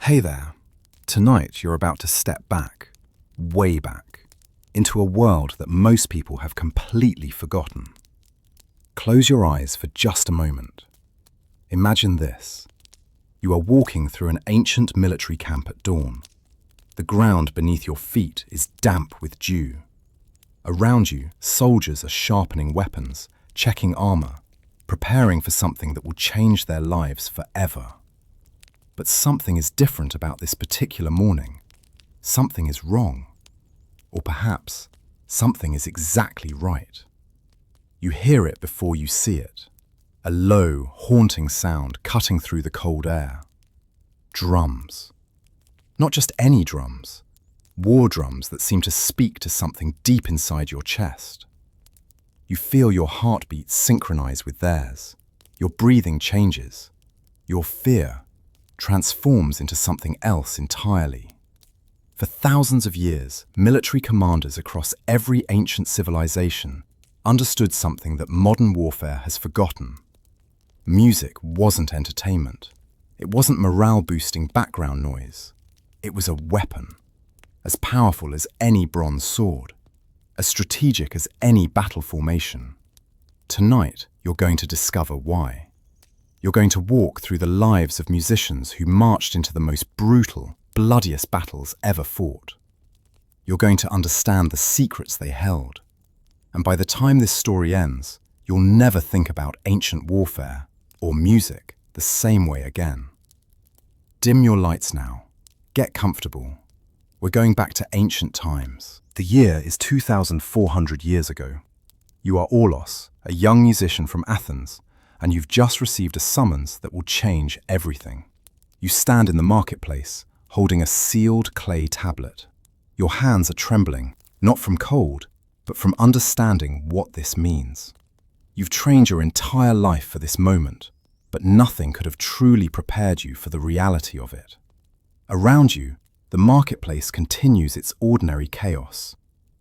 Hey there. Tonight you're about to step back, way back, into a world that most people have completely forgotten. Close your eyes for just a moment. Imagine this. You are walking through an ancient military camp at dawn. The ground beneath your feet is damp with dew. Around you, soldiers are sharpening weapons, checking armor, preparing for something that will change their lives forever. But something is different about this particular morning. Something is wrong. Or perhaps something is exactly right. You hear it before you see it. A low, haunting sound cutting through the cold air. Drums. Not just any drums. War drums that seem to speak to something deep inside your chest. You feel your heartbeat synchronize with theirs. Your breathing changes. Your fear transforms into something else entirely. For thousands of years, military commanders across every ancient civilization understood something that modern warfare has forgotten. Music wasn't entertainment. It wasn't morale-boosting background noise. It was a weapon, as powerful as any bronze sword, as strategic as any battle formation. Tonight, you're going to discover why. You're going to walk through the lives of musicians who marched into the most brutal, bloodiest battles ever fought. You're going to understand the secrets they held. And by the time this story ends, you'll never think about ancient warfare or music the same way again. Dim your lights now. Get comfortable. We're going back to ancient times. The year is 2,400 years ago. You are Orlos, a young musician from Athens, and you've just received a summons that will change everything. You stand in the marketplace, holding a sealed clay tablet. Your hands are trembling, not from cold, but from understanding what this means. You've trained your entire life for this moment, but nothing could have truly prepared you for the reality of it. Around you, the marketplace continues its ordinary chaos.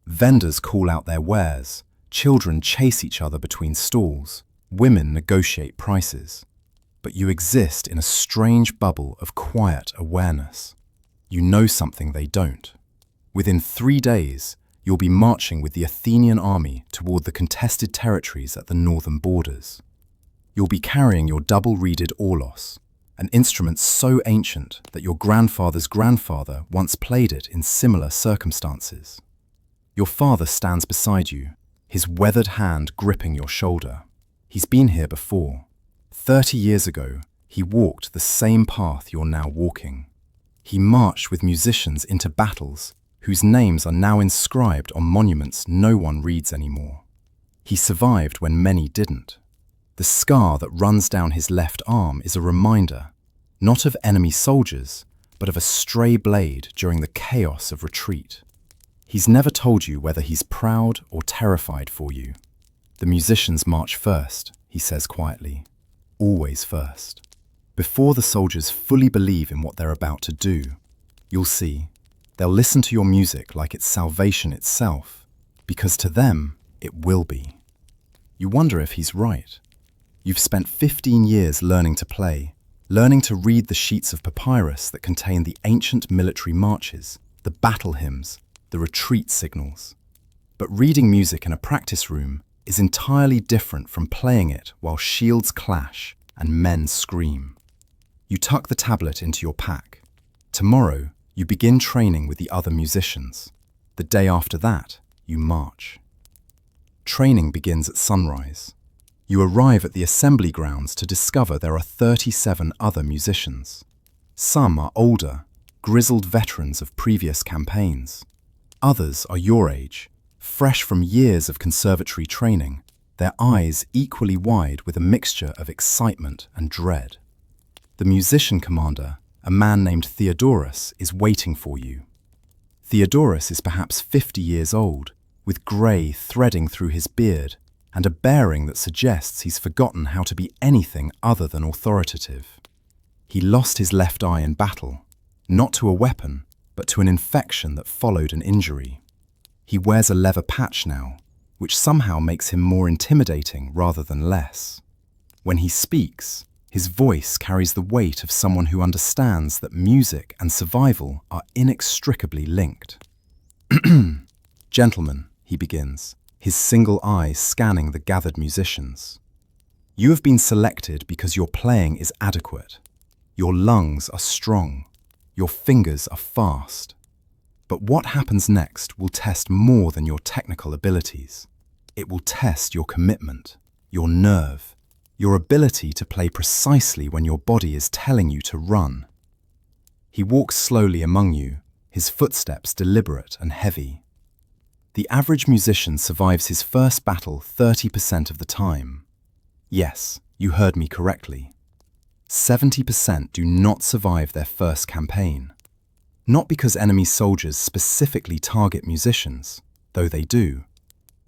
Vendors call out their wares, children chase each other between stalls, women negotiate prices. But you exist in a strange bubble of quiet awareness. You know something they don't. Within 3 days, you'll be marching with the Athenian army toward the contested territories at the northern borders. You'll be carrying your double-reeded aulos, an instrument so ancient that your grandfather's grandfather once played it in similar circumstances. Your father stands beside you, his weathered hand gripping your shoulder. He's been here before. 30 years ago, he walked the same path you're now walking. He marched with musicians into battles whose names are now inscribed on monuments no one reads anymore. He survived when many didn't. The scar that runs down his left arm is a reminder, not of enemy soldiers, but of a stray blade during the chaos of retreat. He's never told you whether he's proud or terrified for you. The musicians march first, he says quietly. Always first. Before the soldiers fully believe in what they're about to do, you'll see, they'll listen to your music like it's salvation itself, because to them, it will be. You wonder if he's right. You've spent 15 years learning to play, learning to read the sheets of papyrus that contain the ancient military marches, the battle hymns, the retreat signals. But reading music in a practice room is entirely different from playing it while shields clash and men scream. You tuck the tablet into your pack. Tomorrow, you begin training with the other musicians. The day after that, you march. Training begins at sunrise. You arrive at the assembly grounds to discover there are 37 other musicians. Some are older, grizzled veterans of previous campaigns. Others are your age, fresh from years of conservatory training, their eyes equally wide with a mixture of excitement and dread. The musician commander, a man named Theodorus, is waiting for you. Theodorus is perhaps 50 years old, with grey threading through his beard and a bearing that suggests he's forgotten how to be anything other than authoritative. He lost his left eye in battle, not to a weapon, but to an infection that followed an injury. He wears a leather patch now, which somehow makes him more intimidating rather than less. When he speaks, His voice carries the weight of someone who understands that music and survival are inextricably linked. "Gentlemen," he begins, his single eye scanning the gathered musicians. "You have been selected because your playing is adequate. Your lungs are strong. Your fingers are fast. But what happens next will test more than your technical abilities. It will test your commitment, your nerve, your ability to play precisely when your body is telling you to run." He walks slowly among you, his footsteps deliberate and heavy. The average musician survives his first battle 30% of the time. Yes, you heard me correctly. 70% do not survive their first campaign. Not because enemy soldiers specifically target musicians, though they do,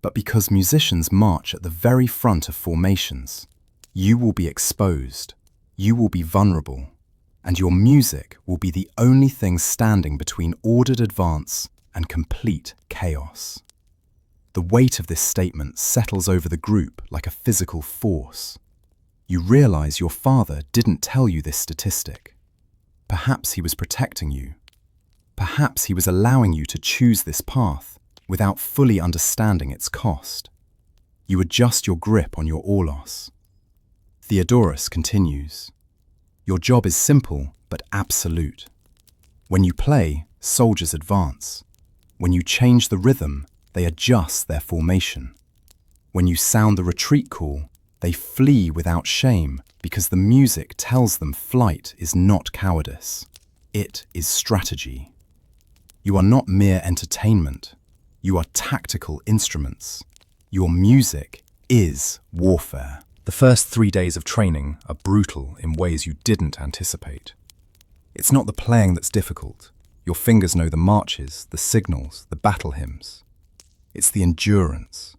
but because musicians march at the very front of formations. You will be exposed, you will be vulnerable, and your music will be the only thing standing between ordered advance and complete chaos. The weight of this statement settles over the group like a physical force. You realize your father didn't tell you this statistic. Perhaps he was protecting you. Perhaps he was allowing you to choose this path without fully understanding its cost. You adjust your grip on your aulos. Theodorus continues. Your job is simple but absolute. When you play, soldiers advance. When you change the rhythm, they adjust their formation. When you sound the retreat call, they flee without shame because the music tells them flight is not cowardice. It is strategy. You are not mere entertainment. You are tactical instruments. Your music is warfare. The first 3 days of training are brutal in ways you didn't anticipate. It's not the playing that's difficult. Your fingers know the marches, the signals, the battle hymns. It's the endurance.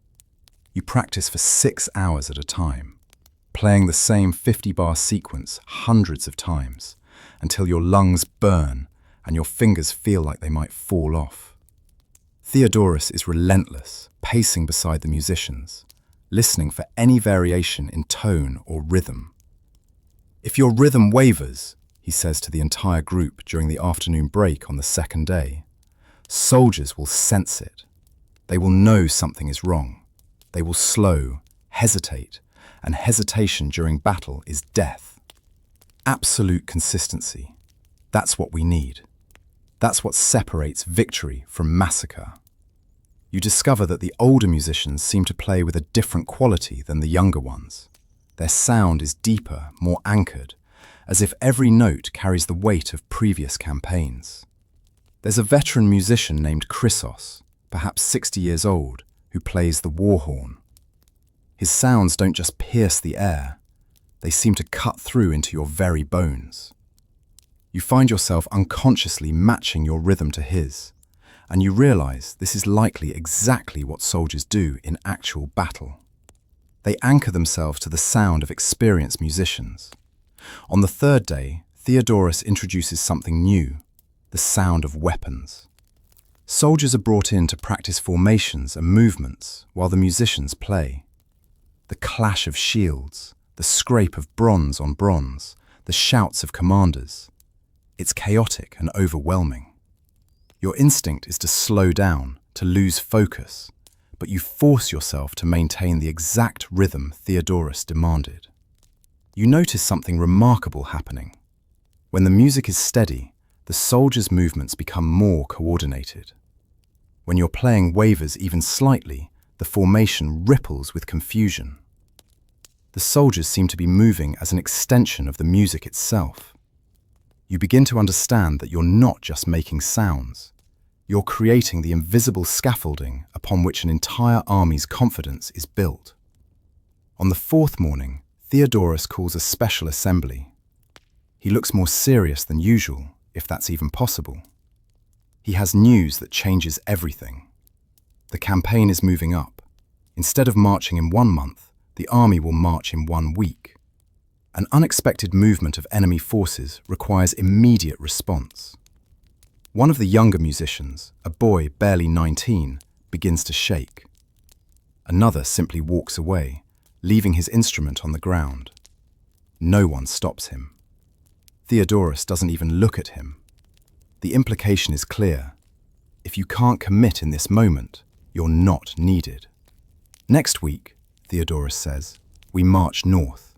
You practice for 6 hours at a time, playing the same 50-bar sequence hundreds of times until your lungs burn and your fingers feel like they might fall off. Theodorus is relentless, pacing beside the musicians, listening for any variation in tone or rhythm. "If your rhythm wavers," he says to the entire group during the afternoon break on the second day, "soldiers will sense it. They will know something is wrong. They will slow, hesitate, and hesitation during battle is death." Absolute consistency. That's what we need. That's what separates victory from massacre. You discover that the older musicians seem to play with a different quality than the younger ones. Their sound is deeper, more anchored, as if every note carries the weight of previous campaigns. There's a veteran musician named Chrysos, perhaps 60 years old, who plays the war horn. His sounds don't just pierce the air, they seem to cut through into your very bones. You find yourself unconsciously matching your rhythm to his, and you realize this is likely exactly what soldiers do in actual battle. They anchor themselves to the sound of experienced musicians. On the third day, Theodorus introduces something new, the sound of weapons. Soldiers are brought in to practice formations and movements while the musicians play. The clash of shields, the scrape of bronze on bronze, the shouts of commanders. It's chaotic and overwhelming. Your instinct is to slow down, to lose focus, but you force yourself to maintain the exact rhythm Theodorus demanded. You notice something remarkable happening. When the music is steady, the soldiers' movements become more coordinated. When your playing wavers even slightly, the formation ripples with confusion. The soldiers seem to be moving as an extension of the music itself. You begin to understand that you're not just making sounds. You're creating the invisible scaffolding upon which an entire army's confidence is built. On the fourth morning, Theodorus calls a special assembly. He looks more serious than usual, if that's even possible. He has news that changes everything. The campaign is moving up. Instead of marching in 1 month, the army will march in 1 week. An unexpected movement of enemy forces requires immediate response. One of the younger musicians, a boy barely 19, begins to shake. Another simply walks away, leaving his instrument on the ground. No one stops him. Theodorus doesn't even look at him. The implication is clear. If you can't commit in this moment, you're not needed. Next week, Theodorus says, we march north.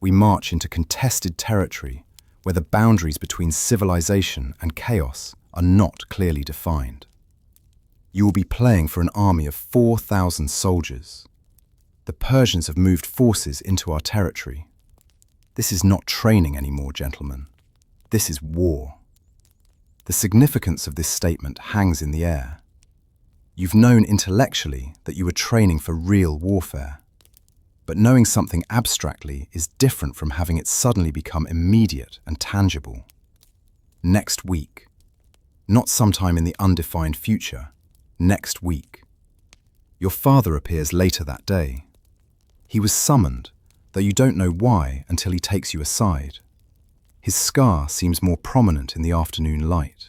We march into contested territory where the boundaries between civilization and chaos are not clearly defined. You will be playing for an army of 4,000 soldiers. The Persians have moved forces into our territory. This is not training anymore, gentlemen. This is war. The significance of this statement hangs in the air. You've known intellectually that you were training for real warfare. But knowing something abstractly is different from having it suddenly become immediate and tangible. Next week. Not sometime in the undefined future. Next week. Your father appears later that day. He was summoned, though you don't know why until he takes you aside. His scar seems more prominent in the afternoon light.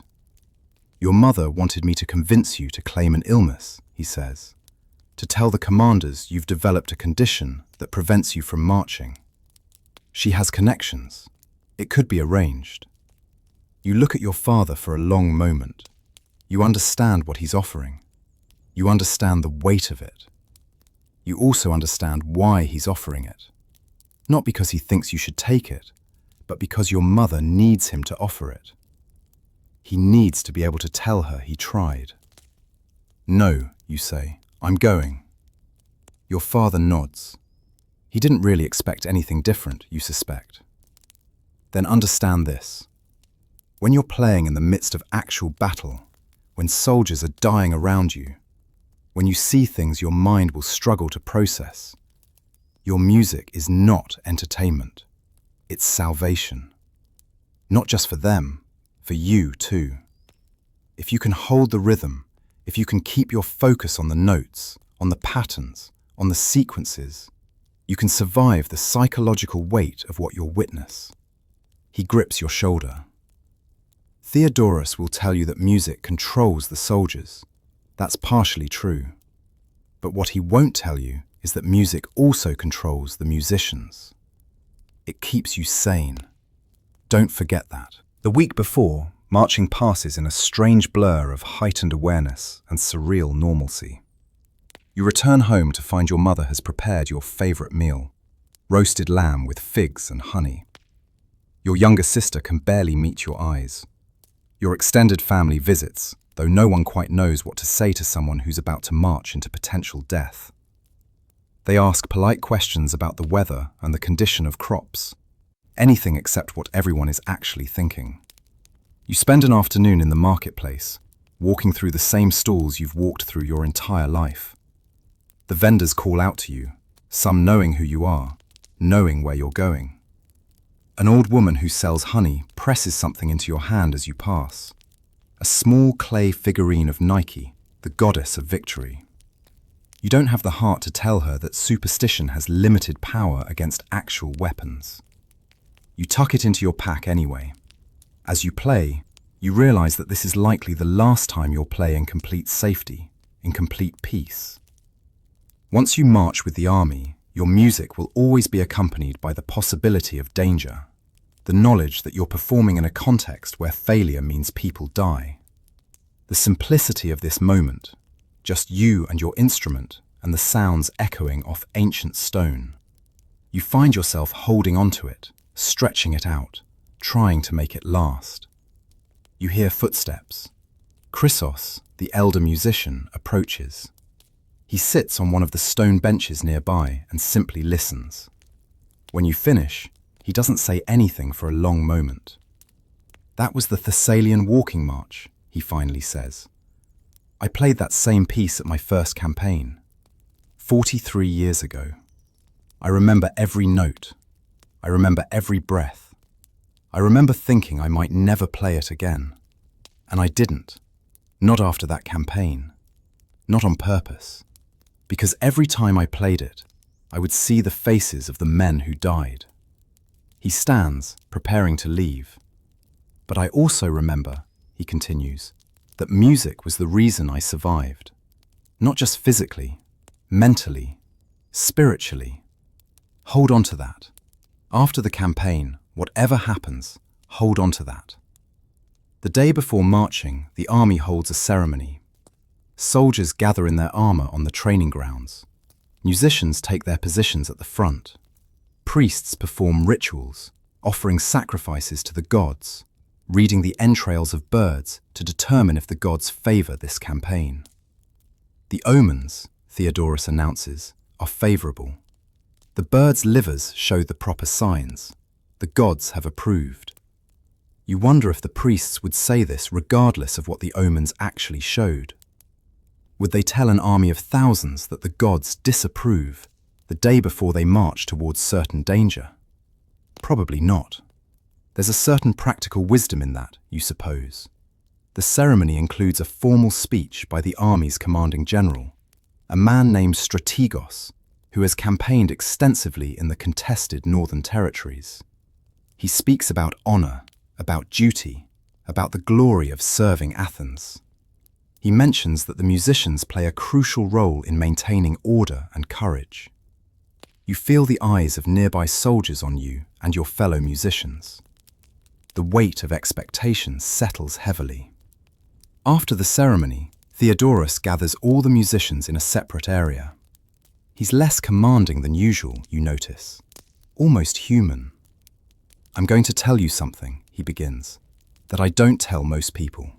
Your mother wanted me to convince you to claim an illness, he says. To tell the commanders you've developed a condition that prevents you from marching. She has connections. It could be arranged. You look at your father for a long moment. You understand what he's offering. You understand the weight of it. You also understand why he's offering it. Not because he thinks you should take it, but because your mother needs him to offer it. He needs to be able to tell her he tried. No, you say, I'm going. Your father nods. He didn't really expect anything different, you suspect. Then understand this. When you're playing in the midst of actual battle, when soldiers are dying around you, when you see things your mind will struggle to process, your music is not entertainment. It's salvation. Not just for them, for you too. If you can hold the rhythm, if you can keep your focus on the notes, on the patterns, on the sequences, you can survive the psychological weight of what you'll witness. He grips your shoulder. Theodorus will tell you that music controls the soldiers. That's partially true. But what he won't tell you is that music also controls the musicians. It keeps you sane. Don't forget that. The week before, marching passes in a strange blur of heightened awareness and surreal normalcy. You return home to find your mother has prepared your favorite meal, roasted lamb with figs and honey. Your younger sister can barely meet your eyes. Your extended family visits, though no one quite knows what to say to someone who's about to march into potential death. They ask polite questions about the weather and the condition of crops. Anything except what everyone is actually thinking. You spend an afternoon in the marketplace, walking through the same stalls you've walked through your entire life. The vendors call out to you, some knowing who you are, knowing where you're going. An old woman who sells honey presses something into your hand as you pass. A small clay figurine of Nike, the goddess of victory. You don't have the heart to tell her that superstition has limited power against actual weapons. You tuck it into your pack anyway. As you play, you realize that this is likely the last time you'll play in complete safety, in complete peace. Once you march with the army, your music will always be accompanied by the possibility of danger, the knowledge that you're performing in a context where failure means people die. The simplicity of this moment, just you and your instrument and the sounds echoing off ancient stone. You find yourself holding onto it, stretching it out, trying to make it last. You hear footsteps. Chrysos, the elder musician, approaches. He sits on one of the stone benches nearby and simply listens. When you finish, he doesn't say anything for a long moment. That was the Thessalian walking march, he finally says. I played that same piece at my first campaign, 43 years ago. I remember every note. I remember every breath. I remember thinking I might never play it again. And I didn't. Not after that campaign. Not on purpose. Because every time I played it, I would see the faces of the men who died. He stands, preparing to leave. But I also remember, he continues, that music was the reason I survived. Not just physically, mentally, spiritually. Hold on to that. After the campaign, whatever happens, hold on to that. The day before marching, the army holds a ceremony. Soldiers gather in their armor on the training grounds. Musicians take their positions at the front. Priests perform rituals, offering sacrifices to the gods, reading the entrails of birds to determine if the gods favor this campaign. The omens, Theodorus announces, are favorable. The birds' livers show the proper signs. The gods have approved. You wonder if the priests would say this regardless of what the omens actually showed. Would they tell an army of thousands that the gods disapprove the day before they march towards certain danger? Probably not. There's a certain practical wisdom in that, you suppose. The ceremony includes a formal speech by the army's commanding general, a man named Strategos, who has campaigned extensively in the contested northern territories. He speaks about honor, about duty, about the glory of serving Athens. He mentions that the musicians play a crucial role in maintaining order and courage. You feel the eyes of nearby soldiers on you and your fellow musicians. The weight of expectations settles heavily. After the ceremony, Theodorus gathers all the musicians in a separate area. He's less commanding than usual, you notice, almost human. I'm going to tell you something, he begins, that I don't tell most people.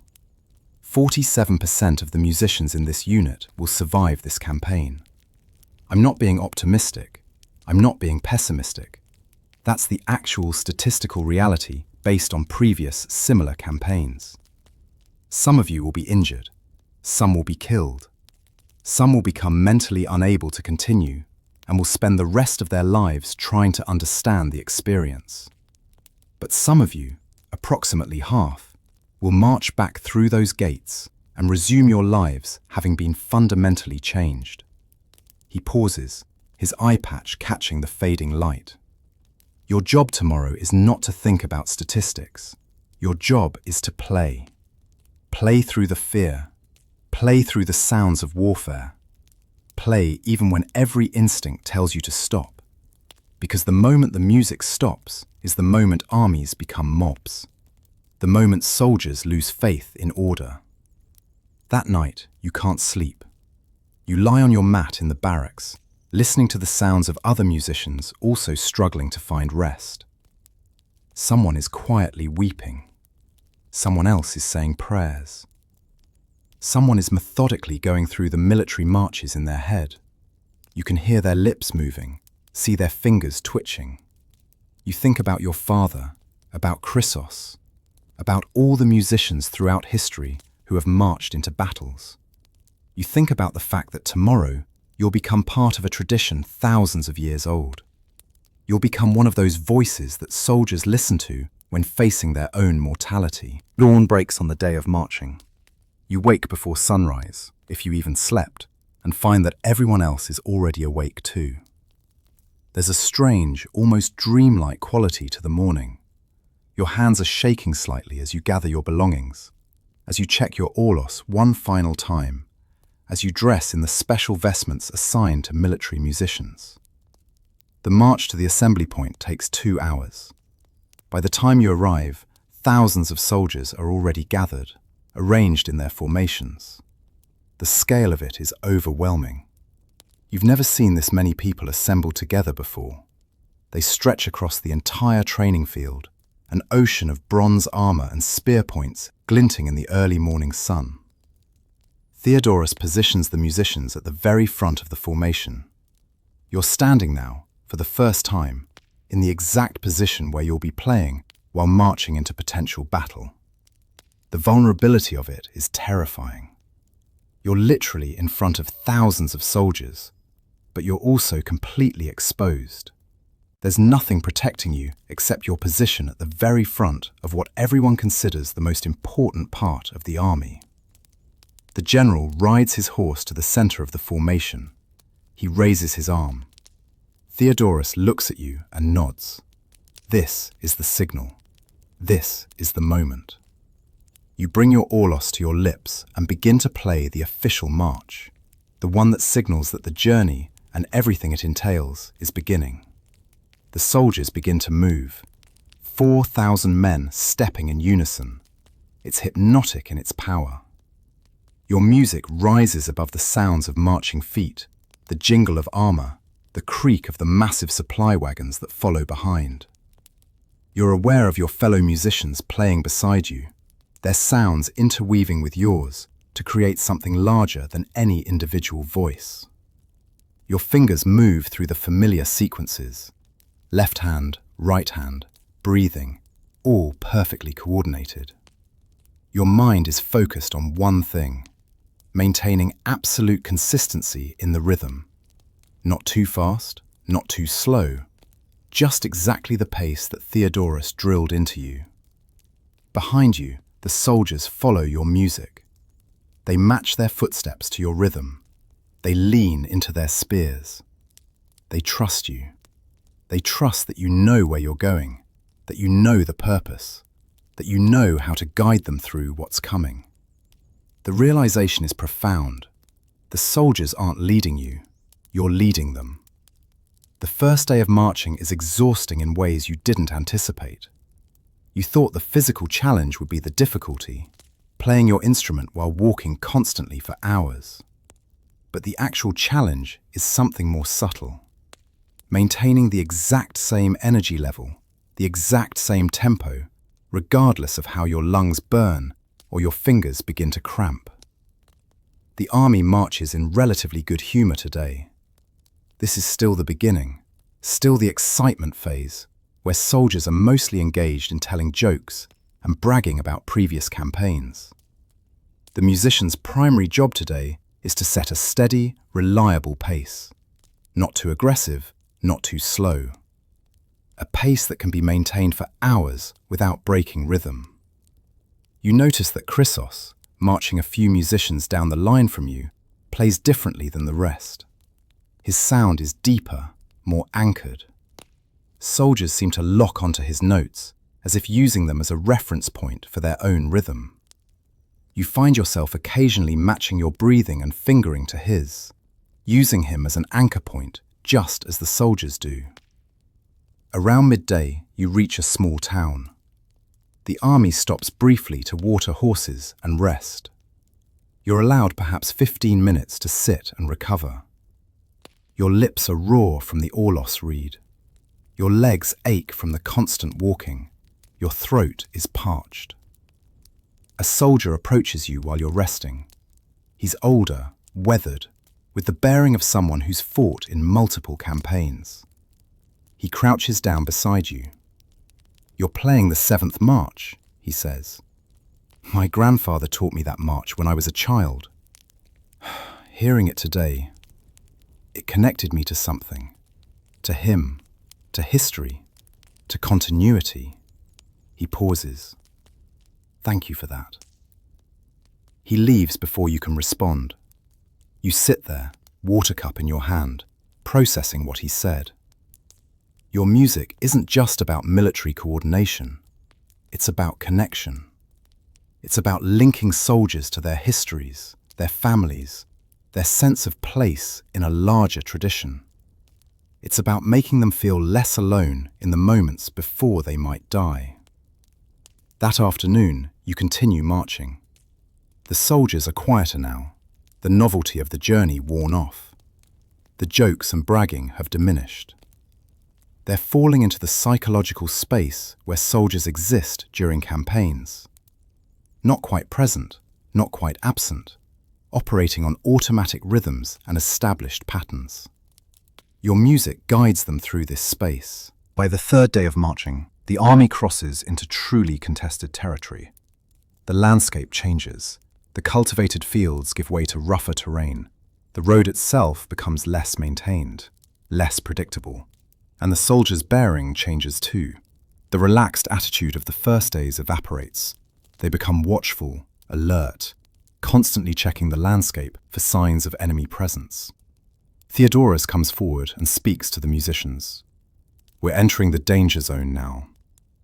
47% of the musicians in this unit will survive this campaign. I'm not being optimistic. I'm not being pessimistic. That's the actual statistical reality based on previous similar campaigns. Some of you will be injured. Some will be killed. Some will become mentally unable to continue and will spend the rest of their lives trying to understand the experience. But some of you, approximately half, will march back through those gates and resume your lives having been fundamentally changed. He pauses, his eye patch catching the fading light. Your job tomorrow is not to think about statistics. Your job is to play. Play through the fear. Play through the sounds of warfare. Play even when every instinct tells you to stop. Because the moment the music stops is the moment armies become mobs. The moment soldiers lose faith in order. That night, you can't sleep. You lie on your mat in the barracks, listening to the sounds of other musicians also struggling to find rest. Someone is quietly weeping. Someone else is saying prayers. Someone is methodically going through the military marches in their head. You can hear their lips moving, see their fingers twitching. You think about your father, about Chrysos, about all the musicians throughout history who have marched into battles. You think about the fact that tomorrow you'll become part of a tradition thousands of years old. You'll become one of those voices that soldiers listen to when facing their own mortality. Dawn breaks on the day of marching. You wake before sunrise, if you even slept, and find that everyone else is already awake too. There's a strange, almost dreamlike quality to the morning. Your hands are shaking slightly as you gather your belongings, as you check your aulos one final time, as you dress in the special vestments assigned to military musicians. The march to the assembly point takes 2 hours. By the time you arrive, thousands of soldiers are already gathered, arranged in their formations. The scale of it is overwhelming. You've never seen this many people assembled together before. They stretch across the entire training field, an ocean of bronze armor and spear points glinting in the early morning sun. Theodorus positions the musicians at the very front of the formation. You're standing now, for the first time, in the exact position where you'll be playing while marching into potential battle. The vulnerability of it is terrifying. You're literally in front of thousands of soldiers, but you're also completely exposed. There's nothing protecting you except your position at the very front of what everyone considers the most important part of the army. The general rides his horse to the center of the formation. He raises his arm. Theodorus looks at you and nods. This is the signal. This is the moment. You bring your aulos to your lips and begin to play the official march, the one that signals that the journey and everything it entails is beginning. The soldiers begin to move. 4,000 men stepping in unison. It's hypnotic in its power. Your music rises above the sounds of marching feet, the jingle of armor, the creak of the massive supply wagons that follow behind. You're aware of your fellow musicians playing beside you, their sounds interweaving with yours to create something larger than any individual voice. Your fingers move through the familiar sequences, left hand, right hand, breathing, all perfectly coordinated. Your mind is focused on one thing, maintaining absolute consistency in the rhythm. Not too fast, not too slow, just exactly the pace that Theodorus drilled into you. Behind you, the soldiers follow your music. They match their footsteps to your rhythm. They lean into their spears. They trust you. They trust that you know where you're going, that you know the purpose, that you know how to guide them through what's coming. The realization is profound. The soldiers aren't leading you, you're leading them. The first day of marching is exhausting in ways you didn't anticipate. You thought the physical challenge would be the difficulty, playing your instrument while walking constantly for hours. But the actual challenge is something more subtle. Maintaining the exact same energy level, the exact same tempo, regardless of how your lungs burn or your fingers begin to cramp. The army marches in relatively good humor today. This is still the beginning, still the excitement phase, where soldiers are mostly engaged in telling jokes and bragging about previous campaigns. The musician's primary job today is to set a steady, reliable pace. Not too aggressive, not too slow. A pace that can be maintained for hours without breaking rhythm. You notice that Chrysos, marching a few musicians down the line from you, plays differently than the rest. His sound is deeper, more anchored. Soldiers seem to lock onto his notes, as if using them as a reference point for their own rhythm. You find yourself occasionally matching your breathing and fingering to his, using him as an anchor point, just as the soldiers do. Around midday, you reach a small town. The army stops briefly to water horses and rest. You're allowed perhaps 15 minutes to sit and recover. Your lips are raw from the Orlos reed. Your legs ache from the constant walking. Your throat is parched. A soldier approaches you while you're resting. He's older, weathered, with the bearing of someone who's fought in multiple campaigns. He crouches down beside you. "You're playing the 7th March," he says. "My grandfather taught me that march when I was a child." Hearing it today, it connected me to something, to him, to history, to continuity. He pauses. "Thank you for that." He leaves before you can respond. You sit there, water cup in your hand, processing what he said. Your music isn't just about military coordination. It's about connection. It's about linking soldiers to their histories, their families, their sense of place in a larger tradition. It's about making them feel less alone in the moments before they might die. That afternoon, you continue marching. The soldiers are quieter now, the novelty of the journey worn off. The jokes and bragging have diminished. They're falling into the psychological space where soldiers exist during campaigns. Not quite present, not quite absent, operating on automatic rhythms and established patterns. Your music guides them through this space. By the 3rd day of marching, the army crosses into truly contested territory. The landscape changes. The cultivated fields give way to rougher terrain. The road itself becomes less maintained, less predictable. And the soldiers' bearing changes too. The relaxed attitude of the first days evaporates. They become watchful, alert, constantly checking the landscape for signs of enemy presence. Theodorus comes forward and speaks to the musicians. "We're entering the danger zone now.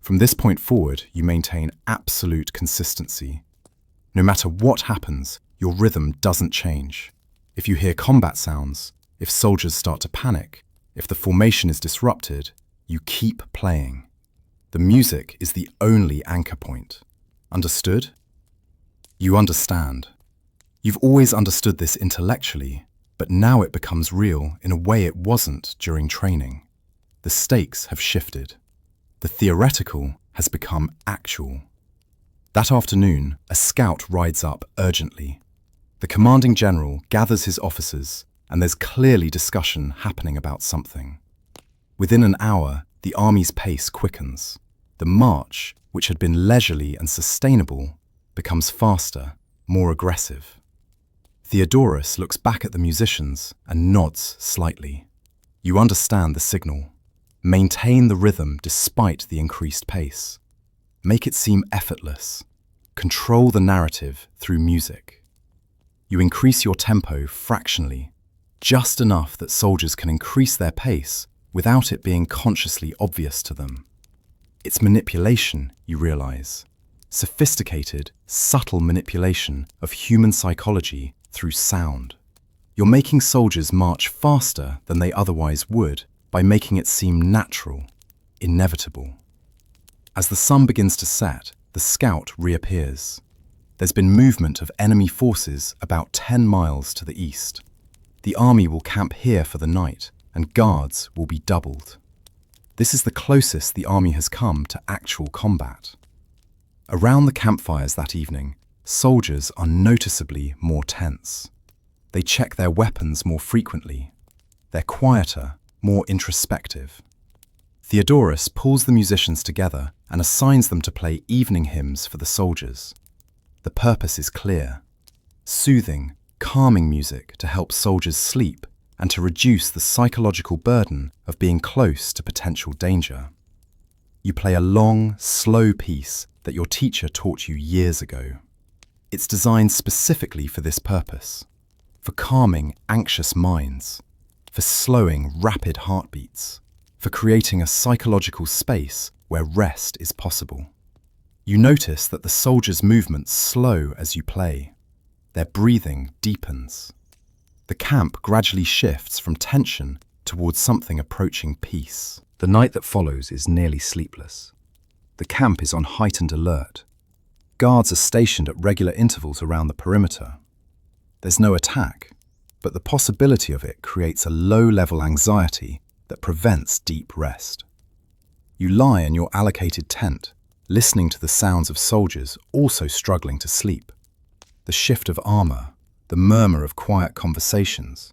From this point forward, you maintain absolute consistency. No matter what happens, your rhythm doesn't change. If you hear combat sounds, if soldiers start to panic, if the formation is disrupted, You keep playing. The music is the only anchor point. Understood? You understand. You've always understood this intellectually, but now it becomes real in a way it wasn't during training. The stakes have shifted. The theoretical has become actual. That afternoon, a scout rides up urgently. The commanding general gathers his officers, and there's clearly discussion happening about something. Within an hour, the army's pace quickens. The march, which had been leisurely and sustainable, becomes faster, more aggressive. Theodorus looks back at the musicians and nods slightly. You understand the signal. Maintain the rhythm despite the increased pace. Make it seem effortless. Control the narrative through music. You increase your tempo fractionally, just enough that soldiers can increase their pace without it being consciously obvious to them. It's manipulation, you realize. Sophisticated, subtle manipulation of human psychology through sound. You're making soldiers march faster than they otherwise would by making it seem natural, inevitable. As the sun begins to set, the scout reappears. There's been movement of enemy forces about 10 miles to the east. The army will camp here for the night, and guards will be doubled. This is the closest the army has come to actual combat. Around the campfires that evening, soldiers are noticeably more tense. They check their weapons more frequently. They're quieter, more introspective. Theodorus pulls the musicians together and assigns them to play evening hymns for the soldiers. The purpose is clear: soothing, calming music to help soldiers sleep and to reduce the psychological burden of being close to potential danger. You play a long, slow piece that your teacher taught you years ago. It's designed specifically for this purpose, for calming anxious minds, for slowing rapid heartbeats, for creating a psychological space where rest is possible. You notice that the soldiers' movements slow as you play. Their breathing deepens. The camp gradually shifts from tension towards something approaching peace. The night that follows is nearly sleepless. The camp is on heightened alert. Guards are stationed at regular intervals around the perimeter. There's no attack, but the possibility of it creates a low-level anxiety that prevents deep rest. You lie in your allocated tent, listening to the sounds of soldiers also struggling to sleep. The shift of armor, the murmur of quiet conversations,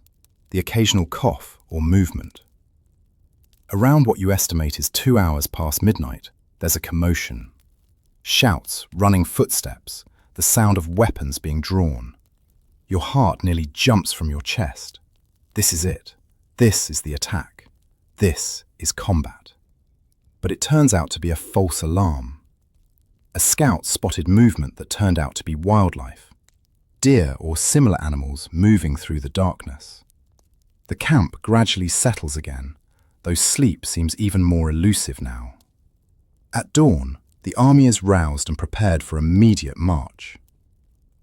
the occasional cough or movement. Around what you estimate is 2 hours past midnight, there's a commotion. Shouts, running footsteps, the sound of weapons being drawn. Your heart nearly jumps from your chest. This is it. This is the attack. This is combat. But it turns out to be a false alarm. A scout spotted movement that turned out to be wildlife. Deer or similar animals moving through the darkness. The camp gradually settles again, though sleep seems even more elusive now. At dawn, the army is roused and prepared for immediate march.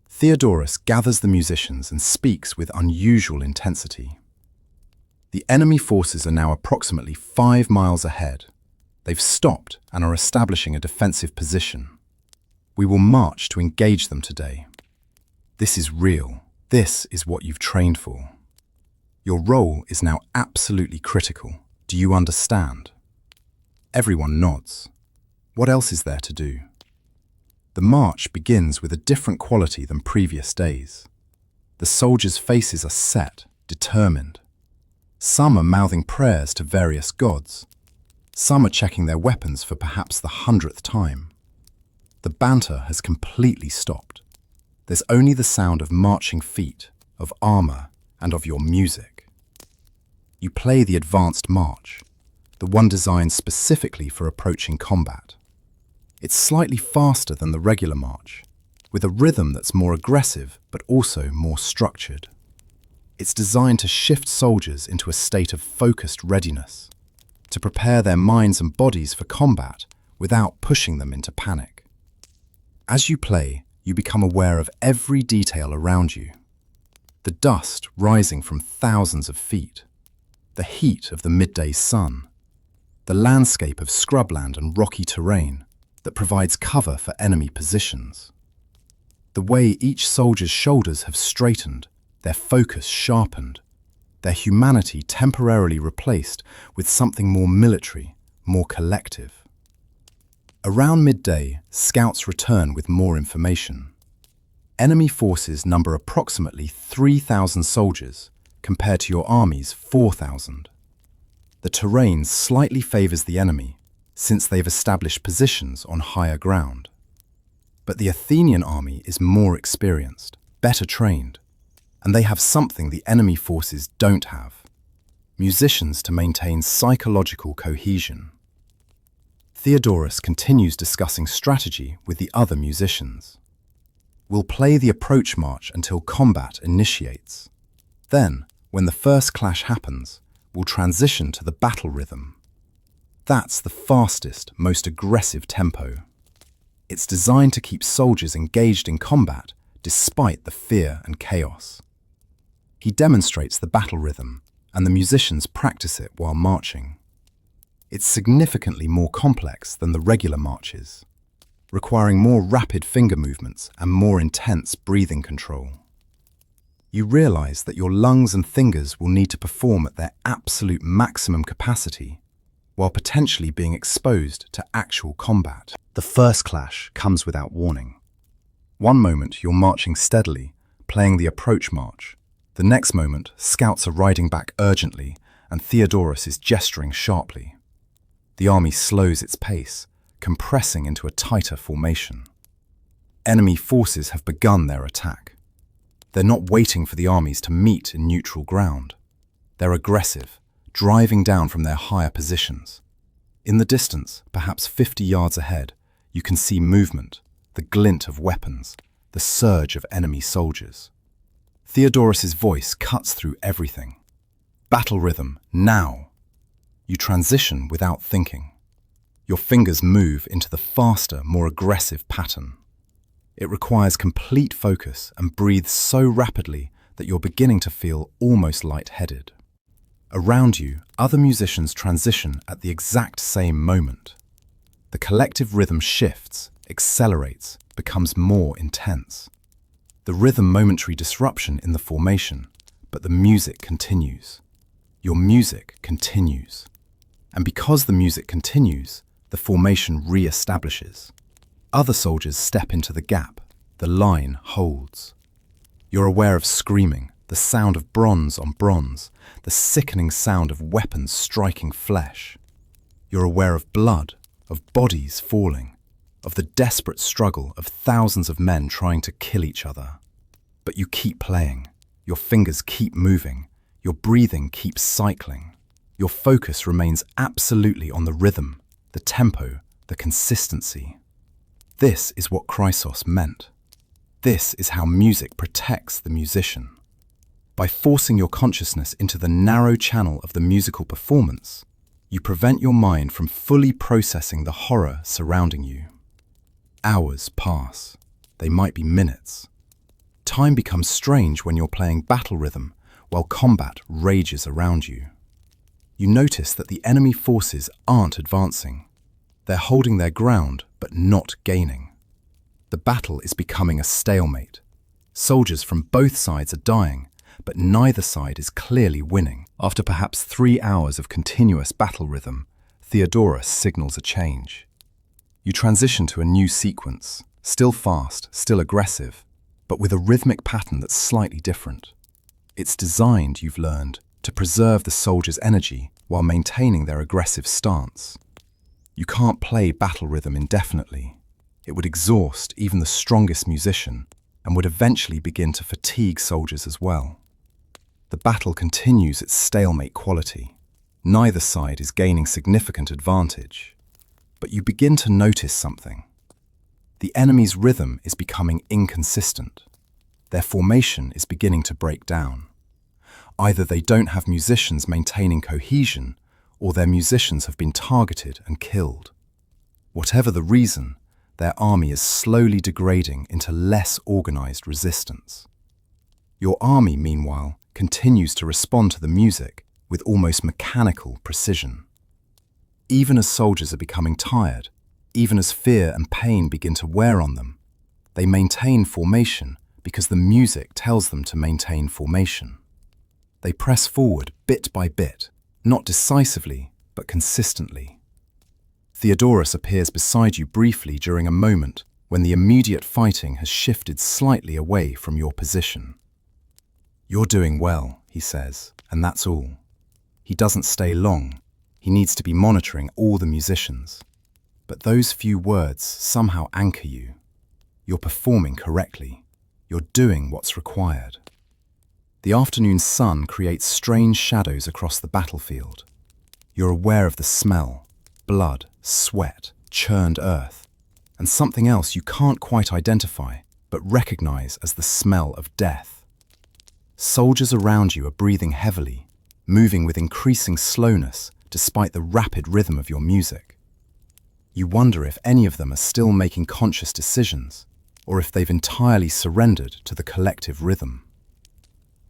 Theodorus gathers the musicians and speaks with unusual intensity. The enemy forces are now approximately 5 miles ahead. They've stopped and are establishing a defensive position. We will march to engage them today. This is real. This is what you've trained for. Your role is now absolutely critical. Do you understand? Everyone nods. What else is there to do? The march begins with a different quality than previous days. The soldiers' faces are set, determined. Some are mouthing prayers to various gods. Some are checking their weapons for perhaps the 100th time. The banter has completely stopped. There's only the sound of marching feet, of armor, and of your music. You play the advanced march, the one designed specifically for approaching combat. It's slightly faster than the regular march, with a rhythm that's more aggressive but also more structured. It's designed to shift soldiers into a state of focused readiness, to prepare their minds and bodies for combat without pushing them into panic. As you play, you become aware of every detail around you. The dust rising from thousands of feet, the heat of the midday sun, the landscape of scrubland and rocky terrain that provides cover for enemy positions. The way each soldier's shoulders have straightened, their focus sharpened, their humanity temporarily replaced with something more military, more collective. Around midday, scouts return with more information. Enemy forces number approximately 3,000 soldiers, compared to your army's 4,000. The terrain slightly favors the enemy, since they've established positions on higher ground. But the Athenian army is more experienced, better trained, and they have something the enemy forces don't have: musicians to maintain psychological cohesion. Theodorus continues discussing strategy with the other musicians. We'll play the approach march until combat initiates. Then, when the first clash happens, we'll transition to the battle rhythm. That's the fastest, most aggressive tempo. It's designed to keep soldiers engaged in combat despite the fear and chaos. He demonstrates the battle rhythm, and the musicians practice it while marching. It's significantly more complex than the regular marches, requiring more rapid finger movements and more intense breathing control. You realize that your lungs and fingers will need to perform at their absolute maximum capacity while potentially being exposed to actual combat. The first clash comes without warning. One moment you're marching steadily, playing the approach march. The next moment, scouts are riding back urgently and Theodorus is gesturing sharply. The army slows its pace, compressing into a tighter formation. Enemy forces have begun their attack. They're not waiting for the armies to meet in neutral ground. They're aggressive, driving down from their higher positions. In the distance, perhaps 50 yards ahead, you can see movement, the glint of weapons, the surge of enemy soldiers. Theodorus's voice cuts through everything. Battle rhythm, now! You transition without thinking. Your fingers move into the faster, more aggressive pattern. It requires complete focus and breathes so rapidly that you're beginning to feel almost lightheaded. Around you, other musicians transition at the exact same moment. The collective rhythm shifts, accelerates, becomes more intense. The rhythm momentary disruption in the formation, but the music continues. Your music continues. And because the music continues, the formation re-establishes. Other soldiers step into the gap. The line holds. You're aware of screaming, the sound of bronze on bronze, the sickening sound of weapons striking flesh. You're aware of blood, of bodies falling, of the desperate struggle of thousands of men trying to kill each other. But you keep playing. Your fingers keep moving. Your breathing keeps cycling. Your focus remains absolutely on the rhythm, the tempo, the consistency. This is what Chrysos meant. This is how music protects the musician. By forcing your consciousness into the narrow channel of the musical performance, you prevent your mind from fully processing the horror surrounding you. Hours pass. They might be minutes. Time becomes strange when you're playing battle rhythm while combat rages around you. You notice that the enemy forces aren't advancing. They're holding their ground, but not gaining. The battle is becoming a stalemate. Soldiers from both sides are dying, but neither side is clearly winning. After perhaps 3 hours of continuous battle rhythm, Theodorus signals a change. You transition to a new sequence, still fast, still aggressive, but with a rhythmic pattern that's slightly different. It's designed, you've learned, to preserve the soldiers' energy while maintaining their aggressive stance. You can't play battle rhythm indefinitely. It would exhaust even the strongest musician and would eventually begin to fatigue soldiers as well. The battle continues its stalemate quality. Neither side is gaining significant advantage. But you begin to notice something. The enemy's rhythm is becoming inconsistent. Their formation is beginning to break down. Either they don't have musicians maintaining cohesion, or their musicians have been targeted and killed. Whatever the reason, their army is slowly degrading into less organized resistance. Your army, meanwhile, continues to respond to the music with almost mechanical precision. Even as soldiers are becoming tired, even as fear and pain begin to wear on them, they maintain formation because the music tells them to maintain formation. They press forward bit by bit, not decisively, but consistently. Theodorus appears beside you briefly during a moment when the immediate fighting has shifted slightly away from your position. "You're doing well," he says, and that's all. He doesn't stay long. He needs to be monitoring all the musicians. But those few words somehow anchor you. You're performing correctly. You're doing what's required. The afternoon sun creates strange shadows across the battlefield. You're aware of the smell, blood, sweat, churned earth, and something else you can't quite identify but recognize as the smell of death. Soldiers around you are breathing heavily, moving with increasing slowness despite the rapid rhythm of your music. You wonder if any of them are still making conscious decisions, or if they've entirely surrendered to the collective rhythm.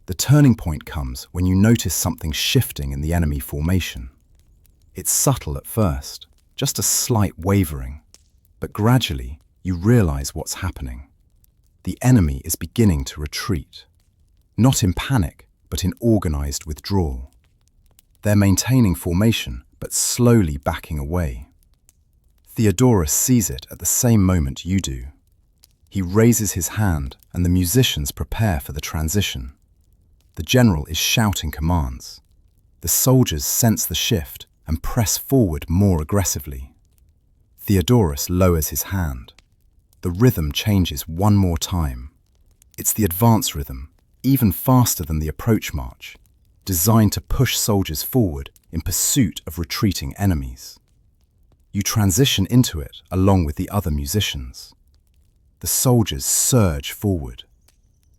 The turning point comes when you notice something shifting in the enemy formation. It's subtle at first, just a slight wavering, but gradually you realize what's happening. The enemy is beginning to retreat, not in panic, but in organized withdrawal. They're maintaining formation, but slowly backing away. Theodorus sees it at the same moment you do. He raises his hand and the musicians prepare for the transition. The general is shouting commands. The soldiers sense the shift and press forward more aggressively. Theodorus lowers his hand. The rhythm changes one more time. It's the advance rhythm, even faster than the approach march, designed to push soldiers forward in pursuit of retreating enemies. You transition into it along with the other musicians. The soldiers surge forward.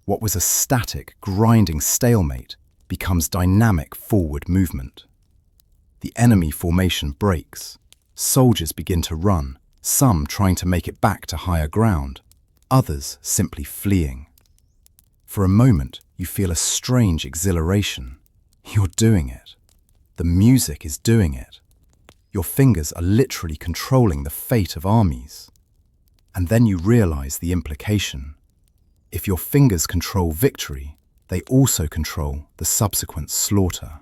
What was a static, grinding stalemate becomes dynamic forward movement. The enemy formation breaks. Soldiers begin to run, some trying to make it back to higher ground, others simply fleeing. For a moment, you feel a strange exhilaration. You're doing it. The music is doing it. Your fingers are literally controlling the fate of armies. And then you realize the implication. If your fingers control victory, they also control the subsequent slaughter.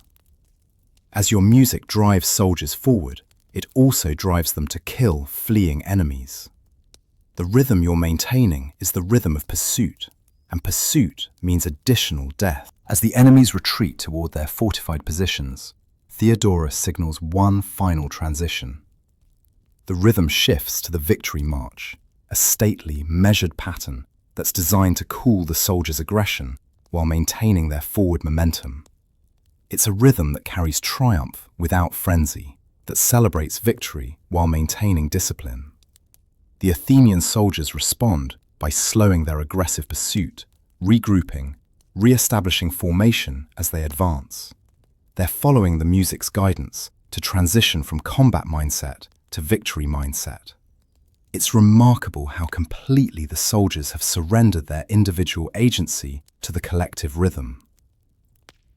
As your music drives soldiers forward, it also drives them to kill fleeing enemies. The rhythm you're maintaining is the rhythm of pursuit, and pursuit means additional death. As the enemies retreat toward their fortified positions, Theodorus signals one final transition. The rhythm shifts to the victory march, a stately, measured pattern that's designed to cool the soldiers' aggression while maintaining their forward momentum. It's a rhythm that carries triumph without frenzy, that celebrates victory while maintaining discipline. The Athenian soldiers respond by slowing their aggressive pursuit, regrouping, re-establishing formation as they advance. They're following the music's guidance to transition from combat mindset to victory mindset. It's remarkable how completely the soldiers have surrendered their individual agency to the collective rhythm.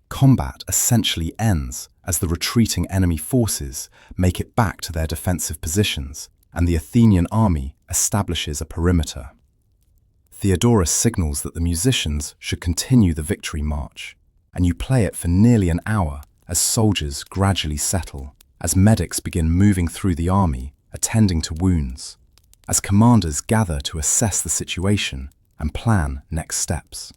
Combat essentially ends as the retreating enemy forces make it back to their defensive positions and the Athenian army establishes a perimeter. Theodorus signals that the musicians should continue the victory march, and you play it for nearly an hour as soldiers gradually settle, as medics begin moving through the army, attending to wounds, as commanders gather to assess the situation and plan next steps.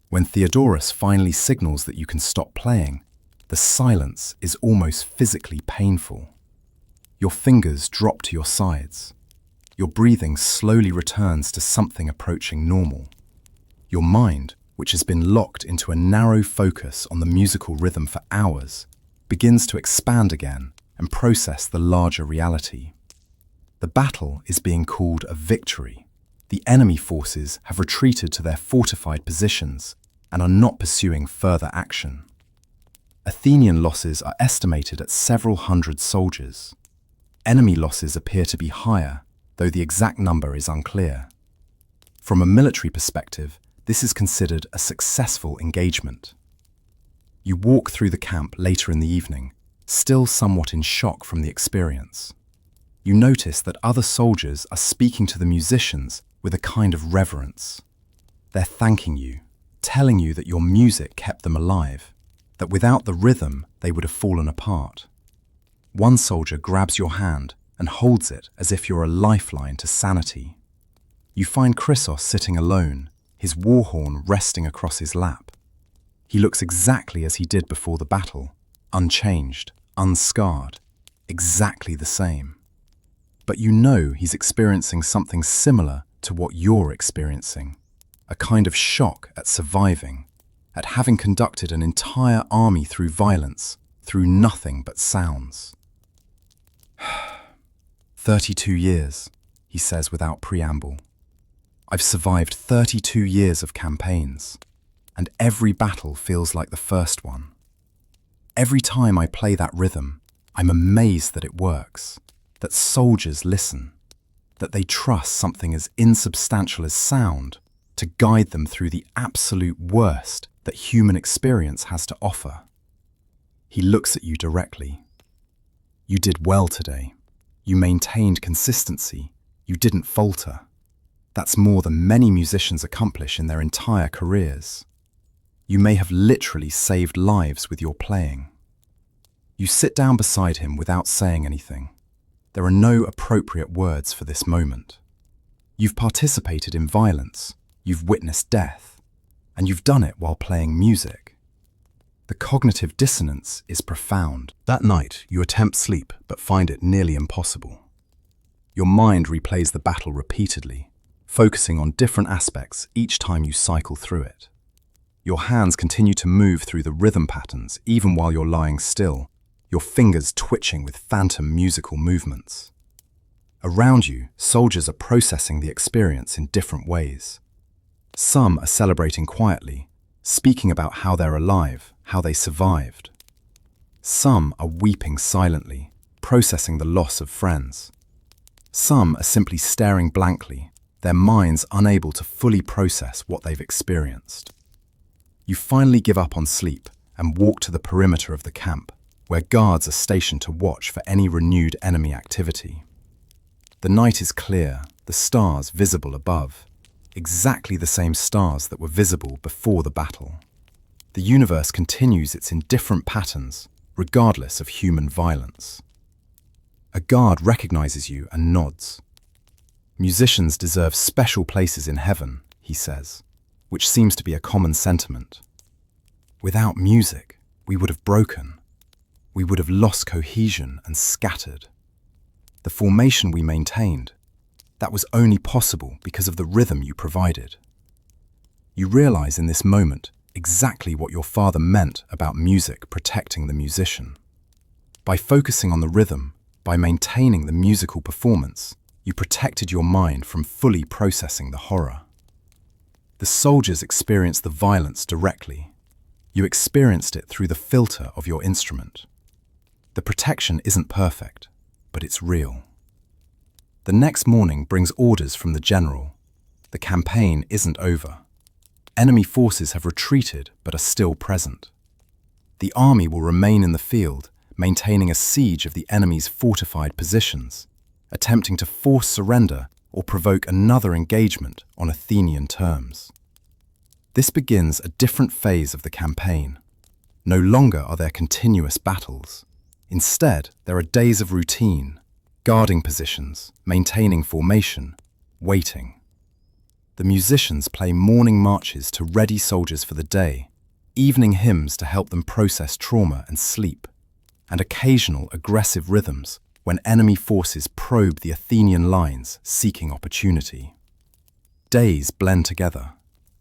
When Theodorus finally signals that you can stop playing, the silence is almost physically painful. Your fingers drop to your sides. Your breathing slowly returns to something approaching normal. Your mind, which has been locked into a narrow focus on the musical rhythm for hours, begins to expand again and process the larger reality. The battle is being called a victory. The enemy forces have retreated to their fortified positions and are not pursuing further action. Athenian losses are estimated at several hundred soldiers. Enemy losses appear to be higher, though the exact number is unclear. From a military perspective, this is considered a successful engagement. You walk through the camp later in the evening, still somewhat in shock from the experience. You notice that other soldiers are speaking to the musicians with a kind of reverence. They're thanking you, telling you that your music kept them alive, that without the rhythm they would have fallen apart. One soldier grabs your hand and holds it as if you're a lifeline to sanity. You find Chrysos sitting alone, his war horn resting across his lap. He looks exactly as he did before the battle, unchanged, unscarred, exactly the same. But you know he's experiencing something similar to what you're experiencing, a kind of shock at surviving, at having conducted an entire army through violence, through nothing but sounds. 32 years, he says without preamble. I've survived 32 years of campaigns, and every battle feels like the first one. Every time I play that rhythm, I'm amazed that it works, that soldiers listen, that they trust something as insubstantial as sound to guide them through the absolute worst that human experience has to offer. He looks at you directly. You did well today. You maintained consistency. You didn't falter. That's more than many musicians accomplish in their entire careers. You may have literally saved lives with your playing. You sit down beside him without saying anything. There are no appropriate words for this moment. You've participated in violence, you've witnessed death, and you've done it while playing music. The cognitive dissonance is profound. That night, you attempt sleep but find it nearly impossible. Your mind replays the battle repeatedly, focusing on different aspects each time you cycle through it. Your hands continue to move through the rhythm patterns even while you're lying still, your fingers twitching with phantom musical movements. Around you, soldiers are processing the experience in different ways. Some are celebrating quietly, speaking about how they're alive, how they survived. Some are weeping silently, processing the loss of friends. Some are simply staring blankly, their minds unable to fully process what they've experienced. You finally give up on sleep and walk to the perimeter of the camp, where guards are stationed to watch for any renewed enemy activity. The night is clear, the stars visible above, exactly the same stars that were visible before the battle. The universe continues its indifferent patterns, regardless of human violence. A guard recognizes you and nods. Musicians deserve special places in heaven, he says, which seems to be a common sentiment. Without music, we would have broken. We would have lost cohesion and scattered. The formation we maintained, that was only possible because of the rhythm you provided. You realize in this moment exactly what your father meant about music protecting the musician. By focusing on the rhythm, by maintaining the musical performance, you protected your mind from fully processing the horror. The soldiers experienced the violence directly. You experienced it through the filter of your instrument. The protection isn't perfect, but it's real. The next morning brings orders from the general. The campaign isn't over. Enemy forces have retreated but are still present. The army will remain in the field, maintaining a siege of the enemy's fortified positions, attempting to force surrender or provoke another engagement on Athenian terms. This begins a different phase of the campaign. No longer are there continuous battles. Instead, there are days of routine, guarding positions, maintaining formation, waiting. The musicians play morning marches to ready soldiers for the day, evening hymns to help them process trauma and sleep, and occasional aggressive rhythms when enemy forces probe the Athenian lines seeking opportunity. Days blend together.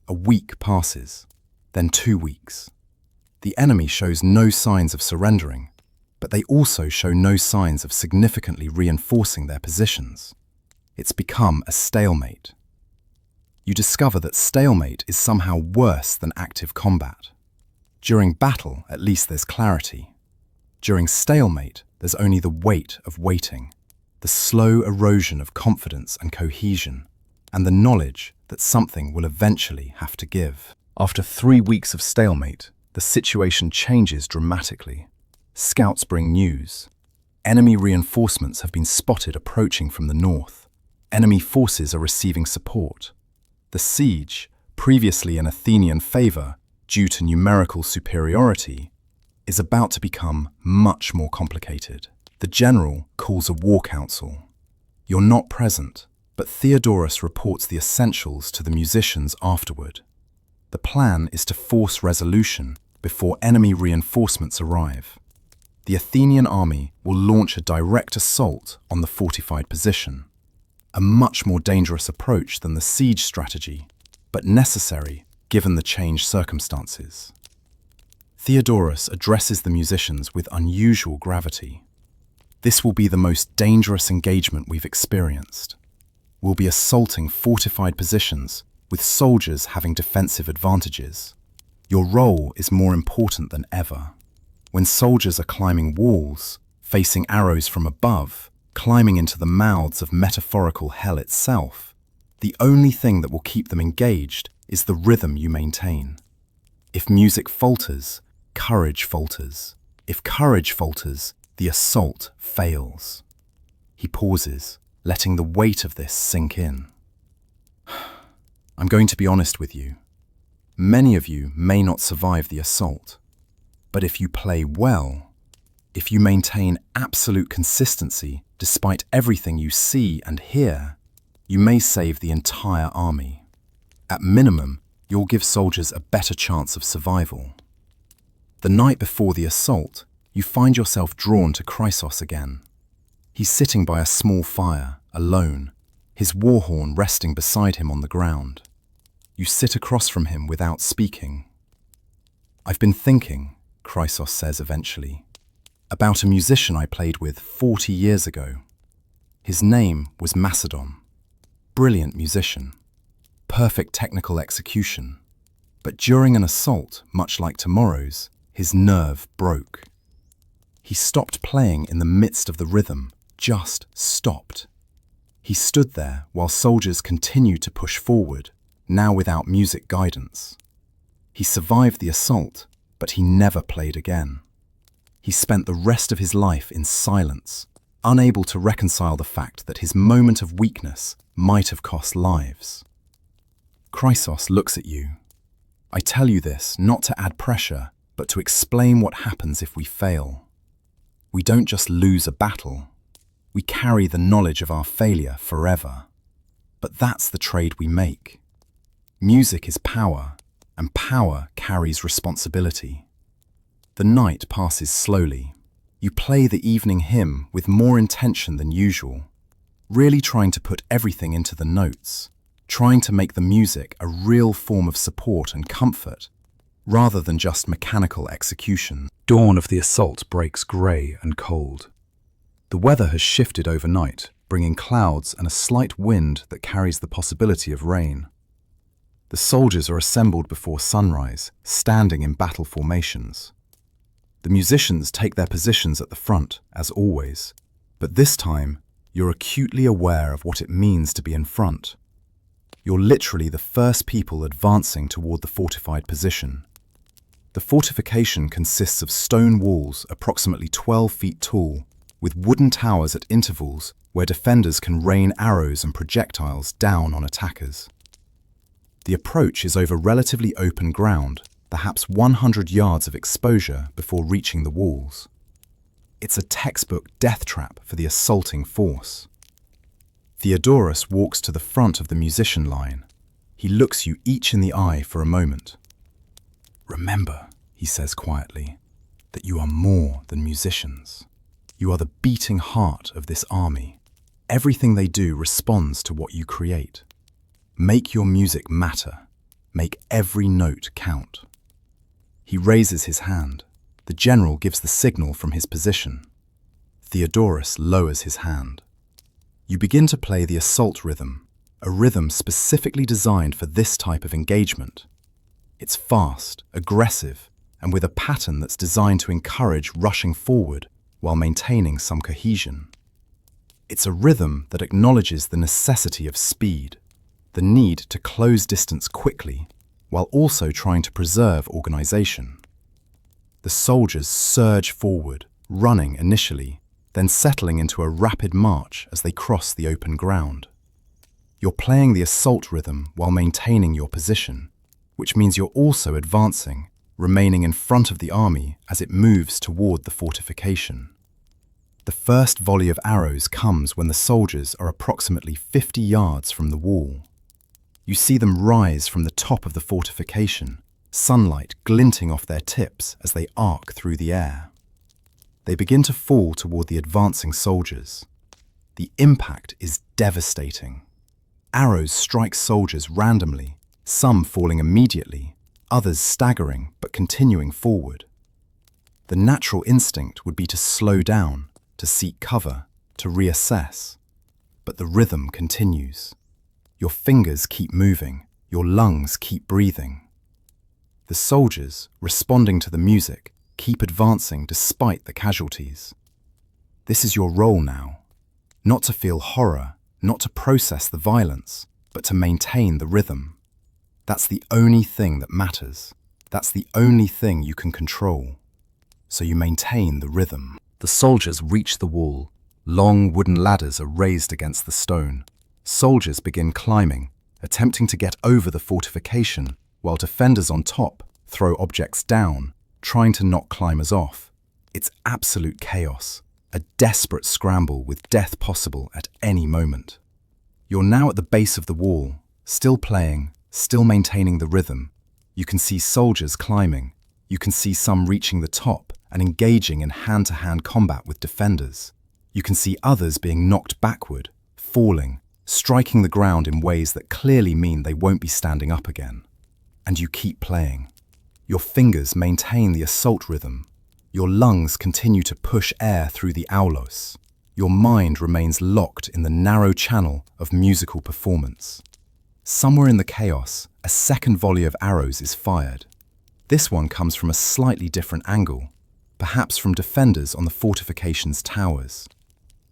A week passes, then 2 weeks. The enemy shows no signs of surrendering, but they also show no signs of significantly reinforcing their positions. It's become a stalemate. You discover that stalemate is somehow worse than active combat. During battle, at least there's clarity. During stalemate, there's only the weight of waiting, the slow erosion of confidence and cohesion, and the knowledge that something will eventually have to give. After 3 weeks of stalemate, the situation changes dramatically. Scouts bring news. Enemy reinforcements have been spotted approaching from the north. Enemy forces are receiving support. The siege, previously in Athenian favor due to numerical superiority, is about to become much more complicated. The general calls a war council. You're not present, but Theodorus reports the essentials to the musicians afterward. The plan is to force resolution before enemy reinforcements arrive. The Athenian army will launch a direct assault on the fortified position, a much more dangerous approach than the siege strategy, but necessary given the changed circumstances. Theodorus addresses the musicians with unusual gravity. This will be the most dangerous engagement we've experienced. We'll be assaulting fortified positions with soldiers having defensive advantages. Your role is more important than ever. When soldiers are climbing walls, facing arrows from above, climbing into the mouths of metaphorical hell itself, the only thing that will keep them engaged is the rhythm you maintain. If music falters, courage falters. If courage falters, the assault fails. He pauses, letting the weight of this sink in. I'm going to be honest with you. Many of you may not survive the assault. But if you play well, if you maintain absolute consistency despite everything you see and hear, you may save the entire army. At minimum, you'll give soldiers a better chance of survival. The night before the assault, you find yourself drawn to Chrysos again. He's sitting by a small fire, alone, his war horn resting beside him on the ground. You sit across from him without speaking. "I've been thinking," Chrysos says eventually, "about a musician I played with 40 years ago. His name was Macedon. Brilliant musician. Perfect technical execution. But during an assault, much like tomorrow's, his nerve broke. He stopped playing in the midst of the rhythm, just stopped. He stood there while soldiers continued to push forward, now without music guidance. He survived the assault, but he never played again. He spent the rest of his life in silence, unable to reconcile the fact that his moment of weakness might have cost lives." Chrysos looks at you. "I tell you this not to add pressure, but to explain what happens if we fail. We don't just lose a battle. We carry the knowledge of our failure forever. But that's the trade we make. Music is power, and power carries responsibility." The night passes slowly. You play the evening hymn with more intention than usual, really trying to put everything into the notes, trying to make the music a real form of support and comfort, rather than just mechanical execution. Dawn of the assault breaks grey and cold. The weather has shifted overnight, bringing clouds and a slight wind that carries the possibility of rain. The soldiers are assembled before sunrise, standing in battle formations. The musicians take their positions at the front, as always, but this time, you're acutely aware of what it means to be in front. You're literally the first people advancing toward the fortified position. The fortification consists of stone walls approximately 12 feet tall, with wooden towers at intervals where defenders can rain arrows and projectiles down on attackers. The approach is over relatively open ground, perhaps 100 yards of exposure before reaching the walls. It's a textbook death trap for the assaulting force. Theodorus walks to the front of the musician line. He looks you each in the eye for a moment. "Remember," he says quietly, "that you are more than musicians. You are the beating heart of this army. Everything they do responds to what you create. Make your music matter. Make every note count." He raises his hand. The general gives the signal from his position. Theodorus lowers his hand. You begin to play the assault rhythm, a rhythm specifically designed for this type of engagement. It's fast, aggressive, and with a pattern that's designed to encourage rushing forward while maintaining some cohesion. It's a rhythm that acknowledges the necessity of speed, the need to close distance quickly, while also trying to preserve organization. The soldiers surge forward, running initially, then settling into a rapid march as they cross the open ground. You're playing the assault rhythm while maintaining your position, which means you're also advancing, remaining in front of the army as it moves toward the fortification. The first volley of arrows comes when the soldiers are approximately 50 yards from the wall. You see them rise from the top of the fortification, sunlight glinting off their tips as they arc through the air. They begin to fall toward the advancing soldiers. The impact is devastating. Arrows strike soldiers randomly, some falling immediately, others staggering but continuing forward. The natural instinct would be to slow down, to seek cover, to reassess. But the rhythm continues. Your fingers keep moving, your lungs keep breathing. The soldiers, responding to the music, keep advancing despite the casualties. This is your role now. Not to feel horror, not to process the violence, but to maintain the rhythm. That's the only thing that matters. That's the only thing you can control. So you maintain the rhythm. The soldiers reach the wall. Long wooden ladders are raised against the stone. Soldiers begin climbing, attempting to get over the fortification, while defenders on top throw objects down, trying to knock climbers off. It's absolute chaos, a desperate scramble with death possible at any moment. You're now at the base of the wall, still playing, still maintaining the rhythm. You can see soldiers climbing. You can see some reaching the top and engaging in hand-to-hand combat with defenders. You can see others being knocked backward, falling, striking the ground in ways that clearly mean they won't be standing up again. And you keep playing. Your fingers maintain the assault rhythm. Your lungs continue to push air through the aulos. Your mind remains locked in the narrow channel of musical performance. Somewhere in the chaos, a second volley of arrows is fired. This one comes from a slightly different angle, perhaps from defenders on the fortification's towers.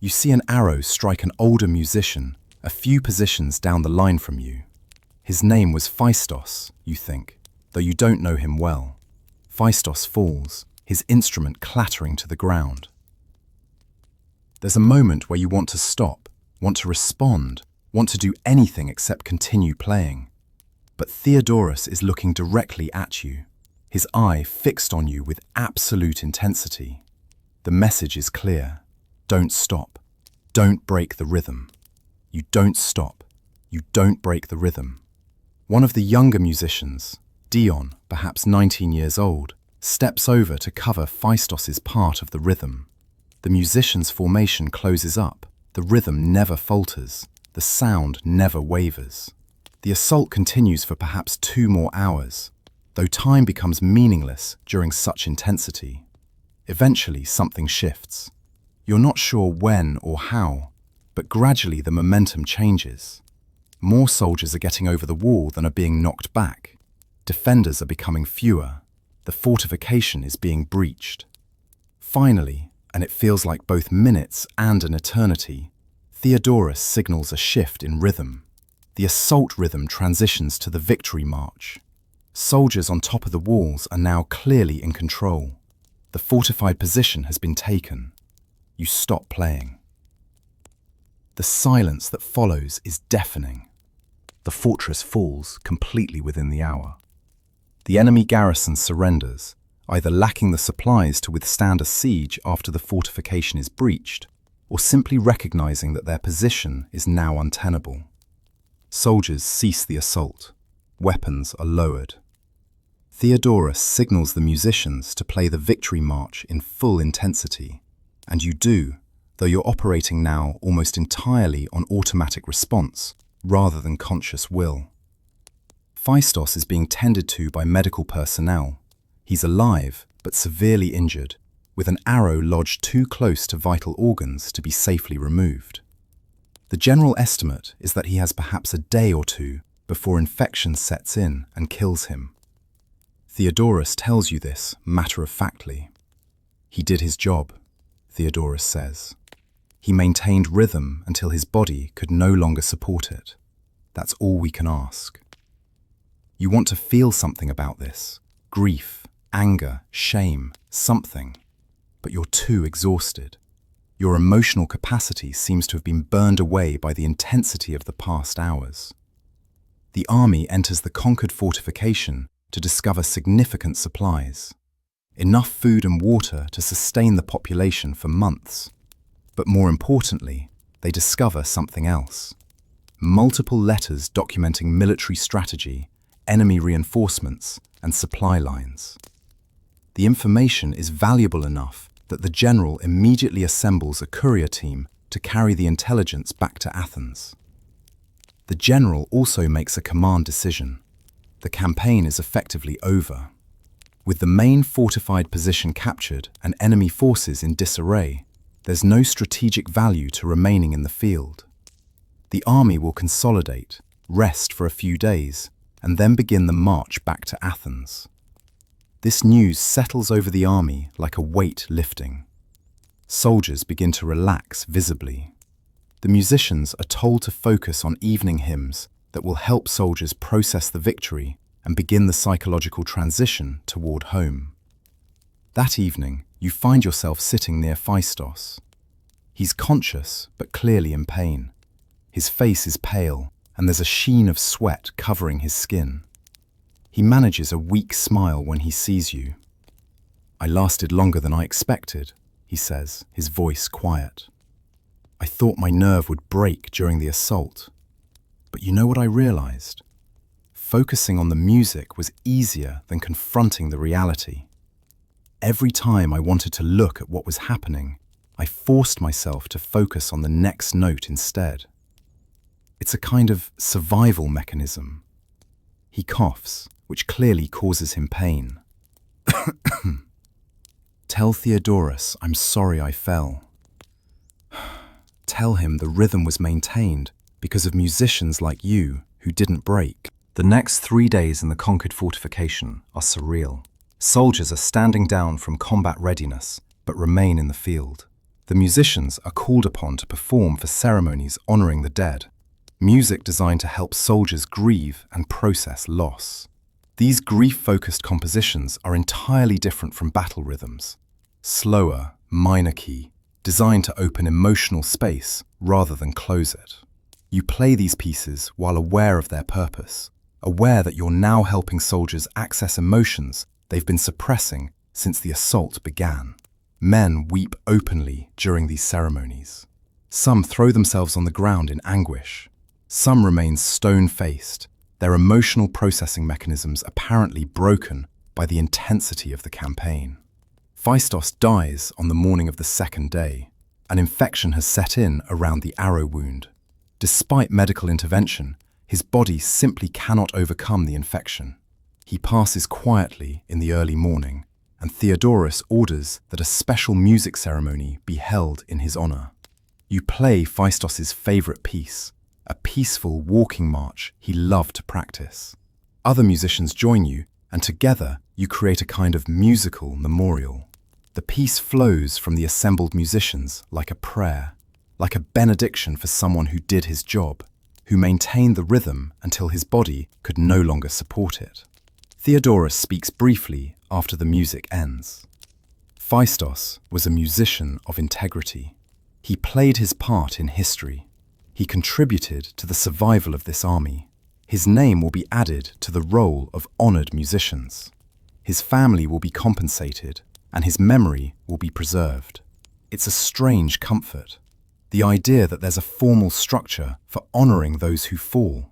You see an arrow strike an older musician a few positions down the line from you. His name was Phaistos, you think, though you don't know him well. Phaistos falls, his instrument clattering to the ground. There's a moment where you want to stop, want to respond, want to do anything except continue playing. But Theodorus is looking directly at you, his eye fixed on you with absolute intensity. The message is clear. Don't stop. Don't break the rhythm. You don't stop. You don't break the rhythm. One of the younger musicians, Dion, perhaps 19 years old, steps over to cover Phaistos's part of the rhythm. The musician's formation closes up. The rhythm never falters. The sound never wavers. The assault continues for perhaps 2 more hours, though time becomes meaningless during such intensity. Eventually, something shifts. You're not sure when or how, but gradually the momentum changes. More soldiers are getting over the wall than are being knocked back. Defenders are becoming fewer. The fortification is being breached. Finally, and it feels like both minutes and an eternity, Theodorus signals a shift in rhythm. The assault rhythm transitions to the victory march. Soldiers on top of the walls are now clearly in control. The fortified position has been taken. You stop playing. The silence that follows is deafening. The fortress falls completely within the hour. The enemy garrison surrenders, either lacking the supplies to withstand a siege after the fortification is breached, or simply recognizing that their position is now untenable. Soldiers cease the assault. Weapons are lowered. Theodorus signals the musicians to play the victory march in full intensity, and you do, though you're operating now almost entirely on automatic response rather than conscious will. Phaistos is being tended to by medical personnel. He's alive, but severely injured, with an arrow lodged too close to vital organs to be safely removed. The general estimate is that he has perhaps a day or 2 before infection sets in and kills him. Theodorus tells you this matter-of-factly. He did his job, Theodorus says. He maintained rhythm until his body could no longer support it. That's all we can ask. You want to feel something about this: grief, anger, shame, something, but you're too exhausted. Your emotional capacity seems to have been burned away by the intensity of the past hours. The army enters the conquered fortification to discover significant supplies. Enough food and water to sustain the population for months. But more importantly, they discover something else. Multiple letters documenting military strategy, enemy reinforcements, and supply lines. The information is valuable enough that the general immediately assembles a courier team to carry the intelligence back to Athens. The general also makes a command decision. The campaign is effectively over. With the main fortified position captured and enemy forces in disarray, there's no strategic value to remaining in the field. The army will consolidate, rest for a few days, and then begin the march back to Athens. This news settles over the army like a weight lifting. Soldiers begin to relax visibly. The musicians are told to focus on evening hymns that will help soldiers process the victory and begin the psychological transition toward home. That evening, you find yourself sitting near Phaistos. He's conscious but clearly in pain. His face is pale, and there's a sheen of sweat covering his skin. He manages a weak smile when he sees you. "I lasted longer than I expected," he says, his voice quiet. "I thought my nerve would break during the assault. But you know what I realized? Focusing on the music was easier than confronting the reality. Every time I wanted to look at what was happening, I forced myself to focus on the next note instead. It's a kind of survival mechanism." He coughs, which clearly causes him pain. "Tell Theodorus I'm sorry I fell. Tell him the rhythm was maintained because of musicians like you who didn't break." The next 3 days in the conquered fortification are surreal. Soldiers are standing down from combat readiness, but remain in the field. The musicians are called upon to perform for ceremonies honoring the dead, music designed to help soldiers grieve and process loss. These grief-focused compositions are entirely different from battle rhythms. Slower, minor key, designed to open emotional space rather than close it. You play these pieces while aware of their purpose, aware that you're now helping soldiers access emotions they've been suppressing since the assault began. Men weep openly during these ceremonies. Some throw themselves on the ground in anguish. Some remain stone-faced, their emotional processing mechanisms apparently broken by the intensity of the campaign. Phaistos dies on the morning of the second day. An infection has set in around the arrow wound. Despite medical intervention, his body simply cannot overcome the infection. He passes quietly in the early morning, and Theodorus orders that a special music ceremony be held in his honor. You play Phaistos's favorite piece, a peaceful walking march he loved to practice. Other musicians join you, and together you create a kind of musical memorial. The piece flows from the assembled musicians like a prayer, like a benediction for someone who did his job, who maintained the rhythm until his body could no longer support it. Theodorus speaks briefly after the music ends. Phaistos was a musician of integrity. He played his part in history. He contributed to the survival of this army. His name will be added to the roll of honored musicians. His family will be compensated, and his memory will be preserved. It's a strange comfort. The idea that there's a formal structure for honoring those who fall.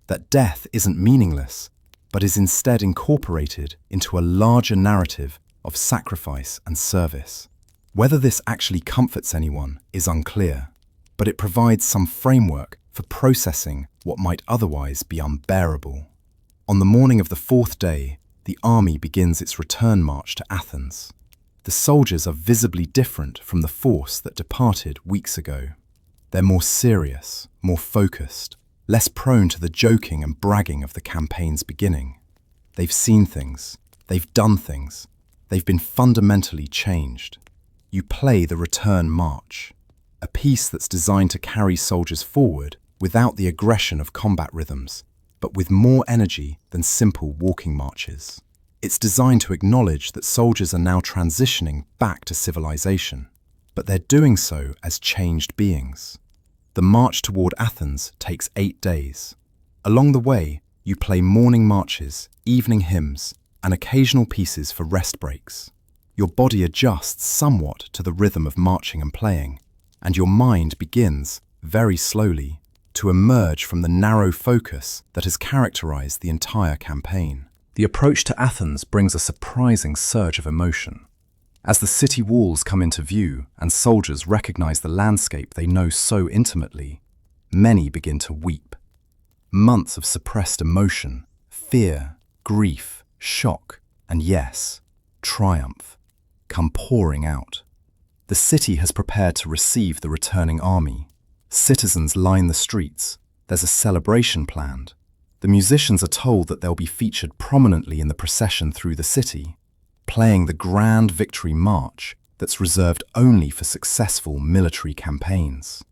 That death isn't meaningless, but is instead incorporated into a larger narrative of sacrifice and service. Whether this actually comforts anyone is unclear, but it provides some framework for processing what might otherwise be unbearable. On the morning of the fourth day, the army begins its return march to Athens. The soldiers are visibly different from the force that departed weeks ago. They're more serious, more focused, less prone to the joking and bragging of the campaign's beginning. They've seen things, they've done things, they've been fundamentally changed. You play the return march, a piece that's designed to carry soldiers forward without the aggression of combat rhythms, but with more energy than simple walking marches. It's designed to acknowledge that soldiers are now transitioning back to civilization, but they're doing so as changed beings. The march toward Athens takes 8 days. Along the way, you play morning marches, evening hymns, and occasional pieces for rest breaks. Your body adjusts somewhat to the rhythm of marching and playing, and your mind begins, very slowly, to emerge from the narrow focus that has characterized the entire campaign. The approach to Athens brings a surprising surge of emotion. As the city walls come into view and soldiers recognize the landscape they know so intimately, many begin to weep. Months of suppressed emotion, fear, grief, shock, and yes, triumph, come pouring out. The city has prepared to receive the returning army. Citizens line the streets. There's a celebration planned. The musicians are told that they'll be featured prominently in the procession through the city, playing the grand victory march that's reserved only for successful military campaigns.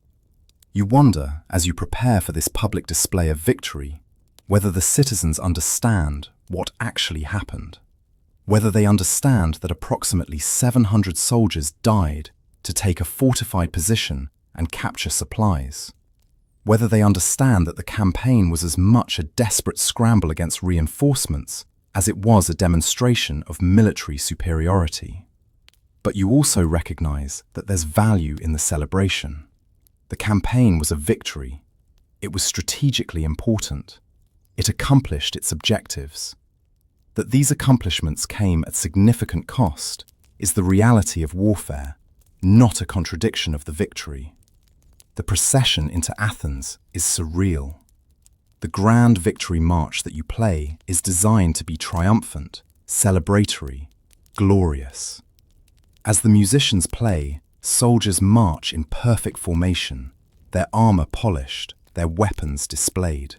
You wonder, as you prepare for this public display of victory, whether the citizens understand what actually happened, whether they understand that approximately 700 soldiers died to take a fortified position and capture supplies, whether they understand that the campaign was as much a desperate scramble against reinforcements as it was a demonstration of military superiority. But you also recognize that there's value in the celebration. The campaign was a victory. It was strategically important. It accomplished its objectives. That these accomplishments came at significant cost is the reality of warfare, not a contradiction of the victory. The procession into Athens is surreal. The grand victory march that you play is designed to be triumphant, celebratory, glorious. As the musicians play, soldiers march in perfect formation, their armor polished, their weapons displayed.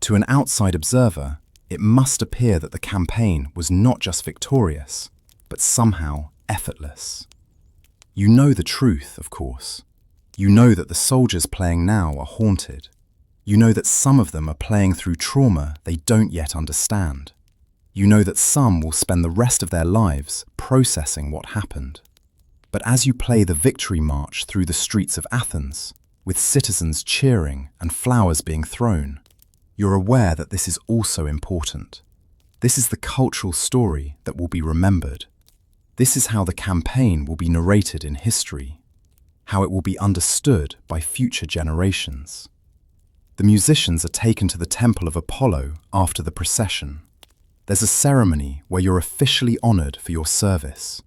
To an outside observer, it must appear that the campaign was not just victorious, but somehow effortless. You know the truth, of course. You know that the soldiers playing now are haunted. You know that some of them are playing through trauma they don't yet understand. You know that some will spend the rest of their lives processing what happened. But as you play the victory march through the streets of Athens, with citizens cheering and flowers being thrown, you're aware that this is also important. This is the cultural story that will be remembered. This is how the campaign will be narrated in history, how it will be understood by future generations. The musicians are taken to the temple of Apollo after the procession. There's a ceremony where you're officially honored for your service.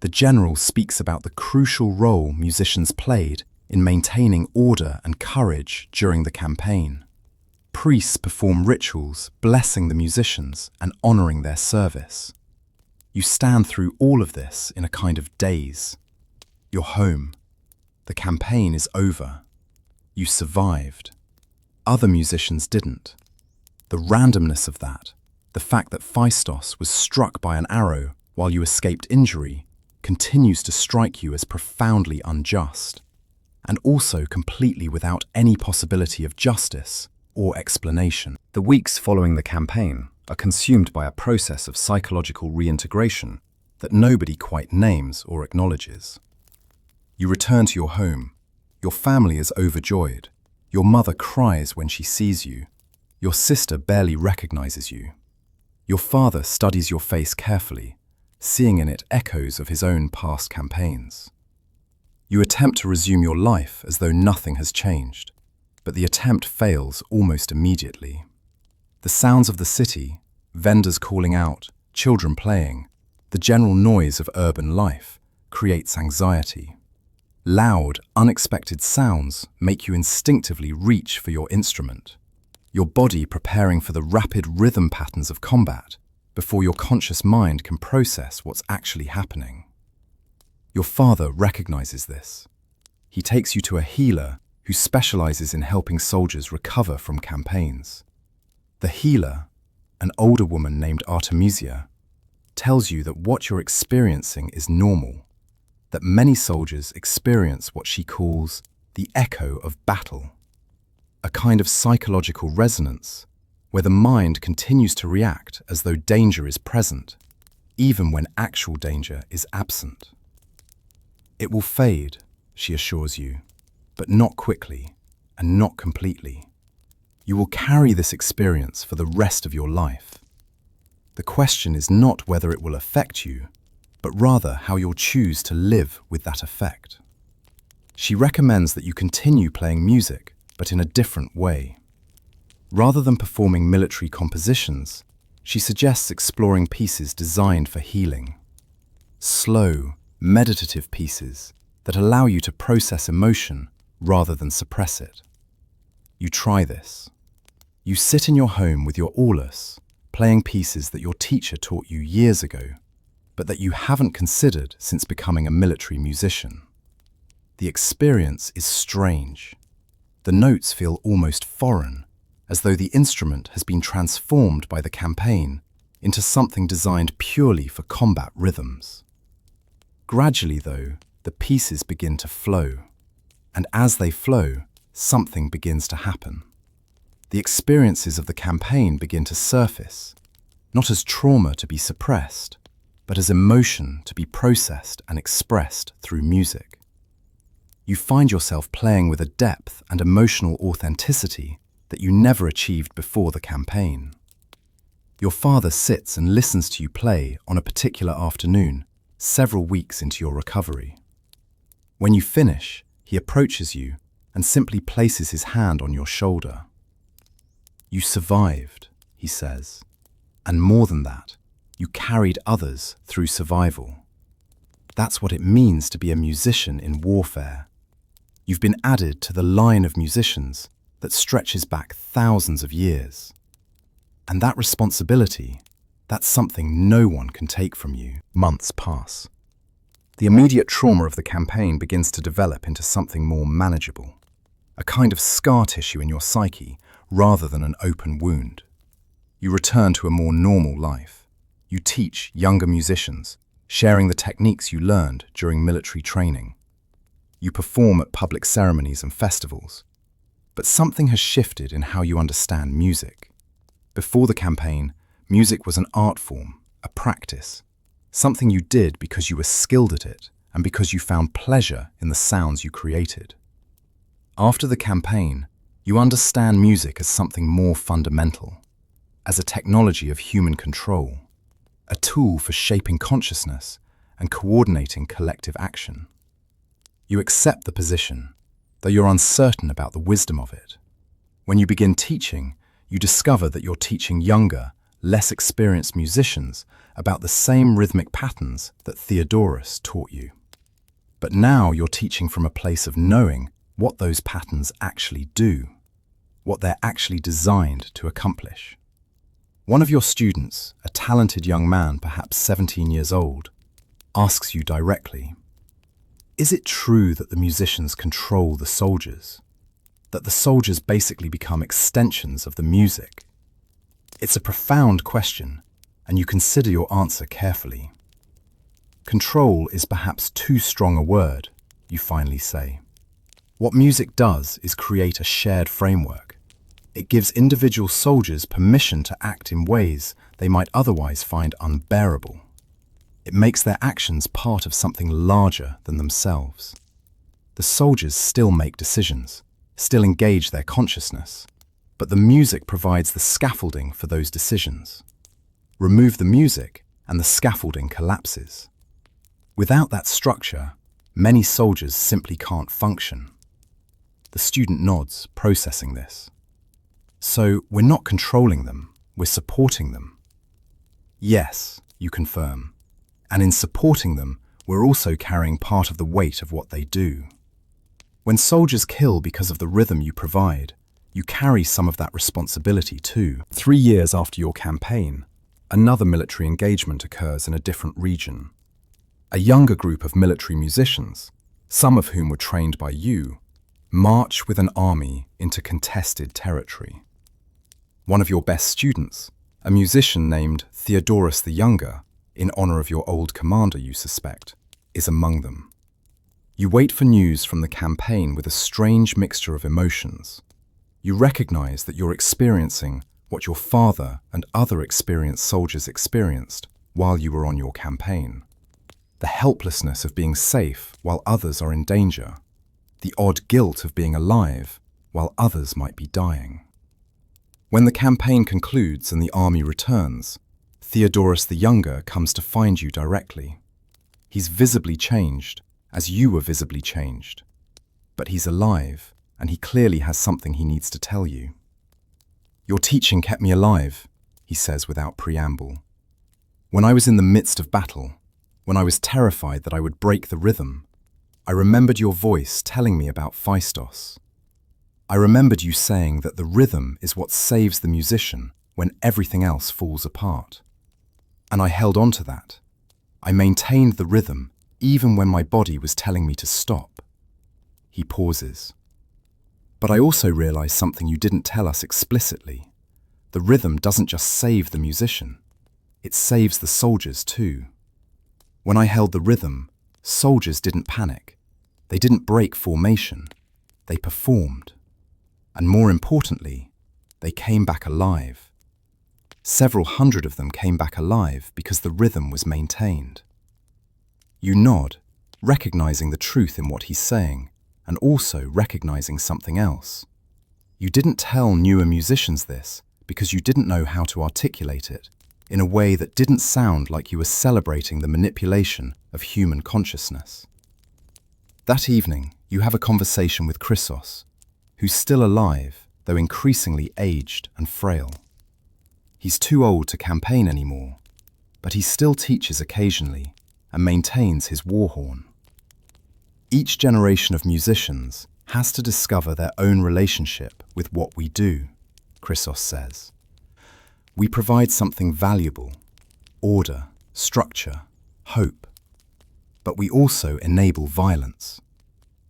The general speaks about the crucial role musicians played in maintaining order and courage during the campaign. Priests perform rituals blessing the musicians and honoring their service. You stand through all of this in a kind of daze. You're home. The campaign is over. You survived. Other musicians didn't. The randomness of that, the fact that Phaistos was struck by an arrow while you escaped injury, continues to strike you as profoundly unjust, and also completely without any possibility of justice or explanation. The weeks following the campaign are consumed by a process of psychological reintegration that nobody quite names or acknowledges. You return to your home. Your family is overjoyed. Your mother cries when she sees you. Your sister barely recognizes you. Your father studies your face carefully, seeing in it echoes of his own past campaigns. You attempt to resume your life as though nothing has changed, but the attempt fails almost immediately. The sounds of the city, vendors calling out, children playing, the general noise of urban life creates anxiety. Loud, unexpected sounds make you instinctively reach for your instrument, your body preparing for the rapid rhythm patterns of combat before your conscious mind can process what's actually happening. Your father recognizes this. He takes you to a healer who specializes in helping soldiers recover from campaigns. The healer, an older woman named Artemisia, tells you that what you're experiencing is normal, that many soldiers experience what she calls the echo of battle, a kind of psychological resonance where the mind continues to react as though danger is present, even when actual danger is absent. It will fade, she assures you, but not quickly and not completely. You will carry this experience for the rest of your life. The question is not whether it will affect you, but rather how you'll choose to live with that effect. She recommends that you continue playing music, but in a different way. Rather than performing military compositions, she suggests exploring pieces designed for healing. Slow, meditative pieces that allow you to process emotion rather than suppress it. You try this. You sit in your home with your aulus, playing pieces that your teacher taught you years ago, but that you haven't considered since becoming a military musician. The experience is strange. The notes feel almost foreign, as though the instrument has been transformed by the campaign into something designed purely for combat rhythms. Gradually, though, the pieces begin to flow, and as they flow, something begins to happen. The experiences of the campaign begin to surface, not as trauma to be suppressed, but as emotion to be processed and expressed through music. You find yourself playing with a depth and emotional authenticity that you never achieved before the campaign. Your father sits and listens to you play on a particular afternoon, several weeks into your recovery. When you finish, he approaches you and simply places his hand on your shoulder. You survived, he says, and more than that, you carried others through survival. That's what it means to be a musician in warfare. You've been added to the line of musicians that stretches back thousands of years. And that responsibility, that's something no one can take from you. Months pass. The immediate trauma of the campaign begins to develop into something more manageable, a kind of scar tissue in your psyche rather than an open wound. You return to a more normal life. You teach younger musicians, sharing the techniques you learned during military training. You perform at public ceremonies and festivals. But something has shifted in how you understand music. Before the campaign, music was an art form, a practice, something you did because you were skilled at it and because you found pleasure in the sounds you created. After the campaign, you understand music as something more fundamental, as a technology of human control, a tool for shaping consciousness and coordinating collective action. You accept the position, though you're uncertain about the wisdom of it. When you begin teaching, you discover that you're teaching younger, less experienced musicians about the same rhythmic patterns that Theodorus taught you. But now you're teaching from a place of knowing what those patterns actually do, what they're actually designed to accomplish. One of your students, a talented young man, perhaps 17 years old, asks you directly, "Is it true that the musicians control the soldiers? That the soldiers basically become extensions of the music?" It's a profound question, and you consider your answer carefully. Control is perhaps too strong a word, you finally say. What music does is create a shared framework. It gives individual soldiers permission to act in ways they might otherwise find unbearable. It makes their actions part of something larger than themselves. The soldiers still make decisions, still engage their consciousness, but the music provides the scaffolding for those decisions. Remove the music, and the scaffolding collapses. Without that structure, many soldiers simply can't function. The student nods, processing this. So we're not controlling them, we're supporting them. Yes, you confirm. And in supporting them, we're also carrying part of the weight of what they do. When soldiers kill because of the rhythm you provide, you carry some of that responsibility too. 3 years after your campaign, another military engagement occurs in a different region. A younger group of military musicians, some of whom were trained by you, march with an army into contested territory. One of your best students, a musician named Theodorus the Younger, in honor of your old commander you suspect, is among them. You wait for news from the campaign with a strange mixture of emotions. You recognize that you're experiencing what your father and other experienced soldiers experienced while you were on your campaign. The helplessness of being safe while others are in danger. The odd guilt of being alive while others might be dying. When the campaign concludes and the army returns, Theodorus the Younger comes to find you directly. He's visibly changed, as you were visibly changed. But he's alive, and he clearly has something he needs to tell you. "Your teaching kept me alive," he says without preamble. "When I was in the midst of battle, when I was terrified that I would break the rhythm, I remembered your voice telling me about Phaistos. I remembered you saying that the rhythm is what saves the musician when everything else falls apart. And I held on to that. I maintained the rhythm even when my body was telling me to stop." He pauses. "But I also realized something you didn't tell us explicitly. The rhythm doesn't just save the musician, it saves the soldiers too. When I held the rhythm, soldiers didn't panic. They didn't break formation. They performed. And more importantly, they came back alive. Several hundred of them came back alive because the rhythm was maintained." You nod, recognizing the truth in what he's saying, and also recognizing something else. You didn't tell newer musicians this because you didn't know how to articulate it in a way that didn't sound like you were celebrating the manipulation of human consciousness. That evening, you have a conversation with Chrysos, who's still alive, though increasingly aged and frail. He's too old to campaign anymore, but he still teaches occasionally and maintains his war horn. Each generation of musicians has to discover their own relationship with what we do, Chrysos says. We provide something valuable, order, structure, hope. But we also enable violence.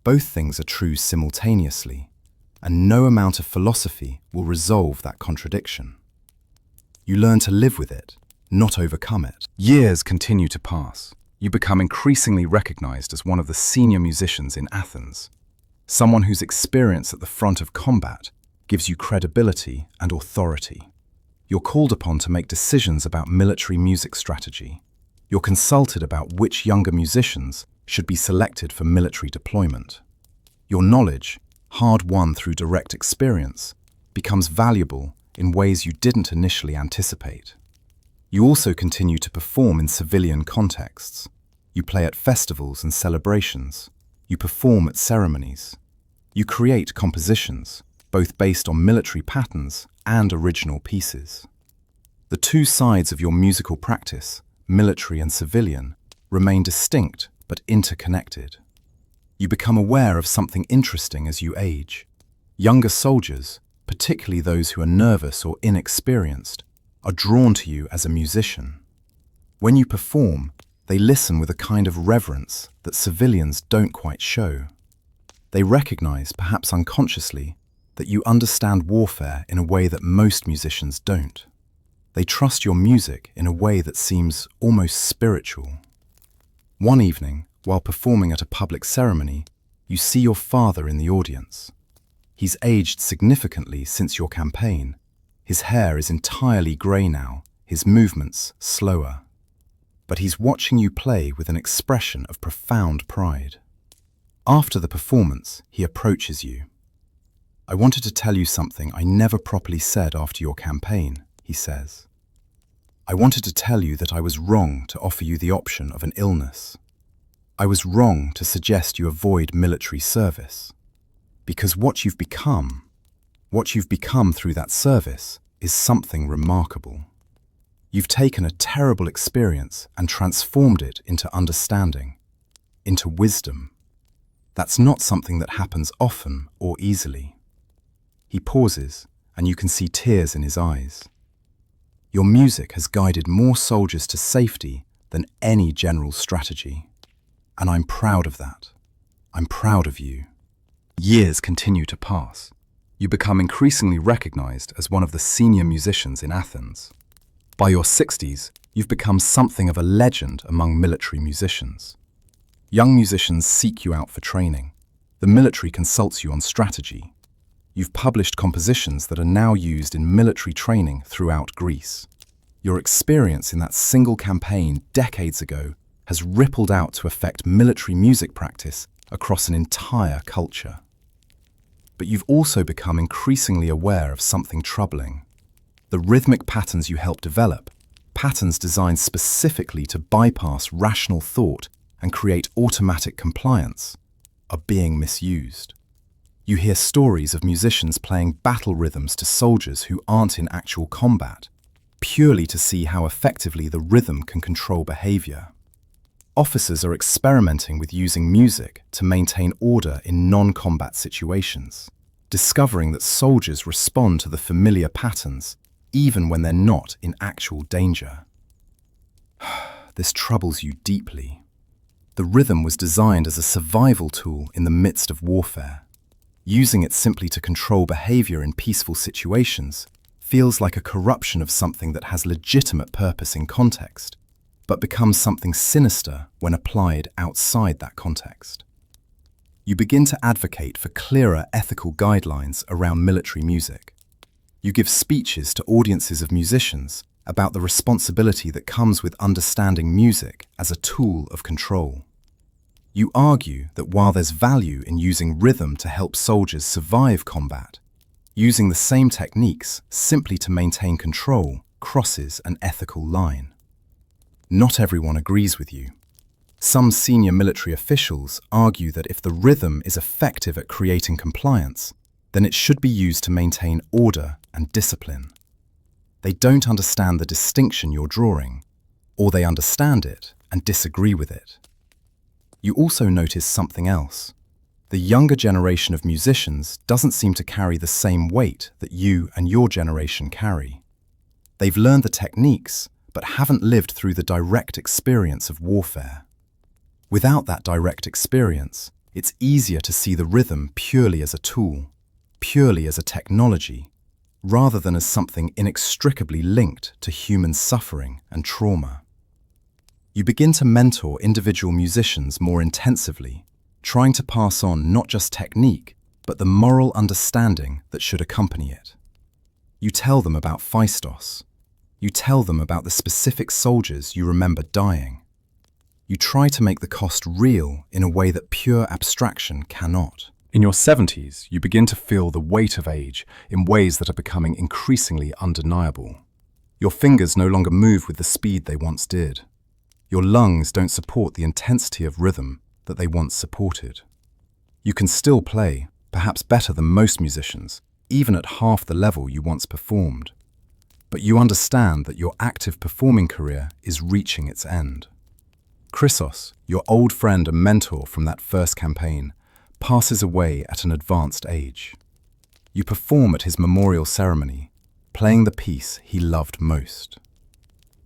Both things are true simultaneously, and no amount of philosophy will resolve that contradiction. You learn to live with it, not overcome it. Years continue to pass. You become increasingly recognized as one of the senior musicians in Athens, someone whose experience at the front of combat gives you credibility and authority. You're called upon to make decisions about military music strategy. You're consulted about which younger musicians should be selected for military deployment. Your knowledge, hard-won through direct experience, becomes valuable in ways you didn't initially anticipate. You also continue to perform in civilian contexts. You play at festivals and celebrations. You perform at ceremonies. You create compositions, both based on military patterns and original pieces. The two sides of your musical practice, military and civilian, remain distinct but interconnected. You become aware of something interesting as you age. Younger soldiers, particularly those who are nervous or inexperienced, are drawn to you as a musician. When you perform, they listen with a kind of reverence that civilians don't quite show. They recognize, perhaps unconsciously, that you understand warfare in a way that most musicians don't. They trust your music in a way that seems almost spiritual. One evening, while performing at a public ceremony, you see your father in the audience. He's aged significantly since your campaign. His hair is entirely grey now, his movements slower. But he's watching you play with an expression of profound pride. After the performance, he approaches you. "I wanted to tell you something I never properly said after your campaign," he says. "I wanted to tell you that I was wrong to offer you the option of an illness. I was wrong to suggest you avoid military service. Because what you've become through that service is something remarkable. You've taken a terrible experience and transformed it into understanding, into wisdom. That's not something that happens often or easily." He pauses, and you can see tears in his eyes. "Your music has guided more soldiers to safety than any general strategy. And I'm proud of that. I'm proud of you." Years continue to pass. You become increasingly recognized as one of the senior musicians in Athens. By your 60s, you've become something of a legend among military musicians. Young musicians seek you out for training. The military consults you on strategy. You've published compositions that are now used in military training throughout Greece. Your experience in that single campaign decades ago has rippled out to affect military music practice across an entire culture. But you've also become increasingly aware of something troubling. The rhythmic patterns you helped develop, patterns designed specifically to bypass rational thought and create automatic compliance, are being misused. You hear stories of musicians playing battle rhythms to soldiers who aren't in actual combat, purely to see how effectively the rhythm can control behavior. Officers are experimenting with using music to maintain order in non-combat situations, discovering that soldiers respond to the familiar patterns even when they're not in actual danger. This troubles you deeply. The rhythm was designed as a survival tool in the midst of warfare. Using it simply to control behavior in peaceful situations feels like a corruption of something that has legitimate purpose in context, but becomes something sinister when applied outside that context. You begin to advocate for clearer ethical guidelines around military music. You give speeches to audiences of musicians about the responsibility that comes with understanding music as a tool of control. You argue that while there's value in using rhythm to help soldiers survive combat, using the same techniques simply to maintain control crosses an ethical line. Not everyone agrees with you. Some senior military officials argue that if the rhythm is effective at creating compliance, then it should be used to maintain order and discipline. They don't understand the distinction you're drawing, or they understand it and disagree with it. You also notice something else. The younger generation of musicians doesn't seem to carry the same weight that you and your generation carry. They've learned the techniques, but haven't lived through the direct experience of warfare. Without that direct experience, it's easier to see the rhythm purely as a tool, purely as a technology, rather than as something inextricably linked to human suffering and trauma. You begin to mentor individual musicians more intensively, trying to pass on not just technique, but the moral understanding that should accompany it. You tell them about Phaistos. You tell them about the specific soldiers you remember dying. You try to make the cost real in a way that pure abstraction cannot. In your 70s, you begin to feel the weight of age in ways that are becoming increasingly undeniable. Your fingers no longer move with the speed they once did. Your lungs don't support the intensity of rhythm that they once supported. You can still play, perhaps better than most musicians, even at half the level you once performed. But you understand that your active performing career is reaching its end. Chrysos, your old friend and mentor from that first campaign, passes away at an advanced age. You perform at his memorial ceremony, playing the piece he loved most.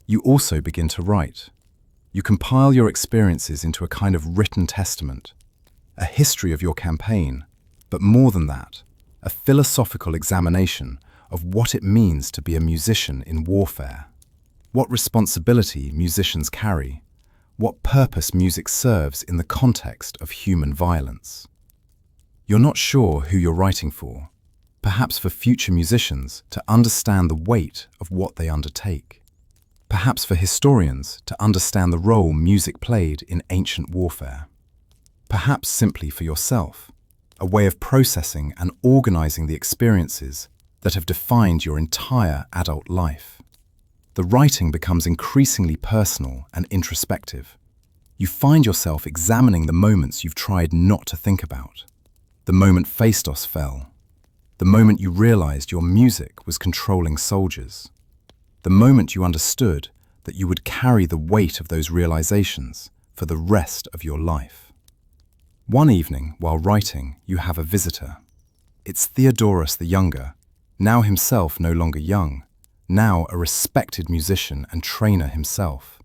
You also begin to write. You compile your experiences into a kind of written testament, a history of your campaign, but more than that, a philosophical examination of what it means to be a musician in warfare, what responsibility musicians carry, what purpose music serves in the context of human violence. You're not sure who you're writing for, perhaps for future musicians to understand the weight of what they undertake. Perhaps for historians to understand the role music played in ancient warfare. Perhaps simply for yourself, a way of processing and organizing the experiences that have defined your entire adult life. The writing becomes increasingly personal and introspective. You find yourself examining the moments you've tried not to think about. The moment Phaistos fell. The moment you realized your music was controlling soldiers. The moment you understood that you would carry the weight of those realizations for the rest of your life. One evening, while writing, you have a visitor. It's Theodorus the Younger, now himself no longer young, now a respected musician and trainer himself.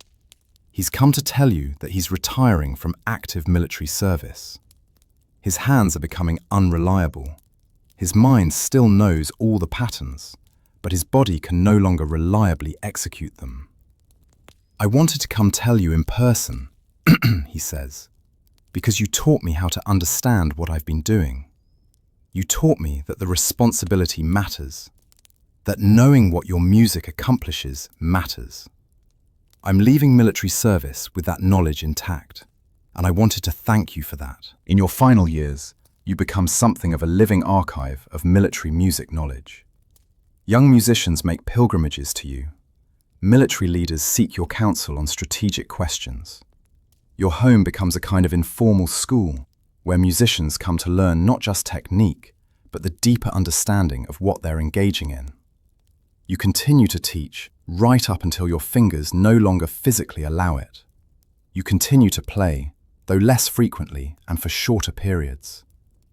He's come to tell you that he's retiring from active military service. His hands are becoming unreliable. His mind still knows all the patterns, but his body can no longer reliably execute them. I wanted to come tell you in person, he says, because you taught me how to understand what I've been doing. You taught me that the responsibility matters, that knowing what your music accomplishes matters. I'm leaving military service with that knowledge intact, and I wanted to thank you for that. In your final years, you become something of a living archive of military music knowledge. Young musicians make pilgrimages to you. Military leaders seek your counsel on strategic questions. Your home becomes a kind of informal school where musicians come to learn not just technique, but the deeper understanding of what they're engaging in. You continue to teach right up until your fingers no longer physically allow it. You continue to play, though less frequently and for shorter periods.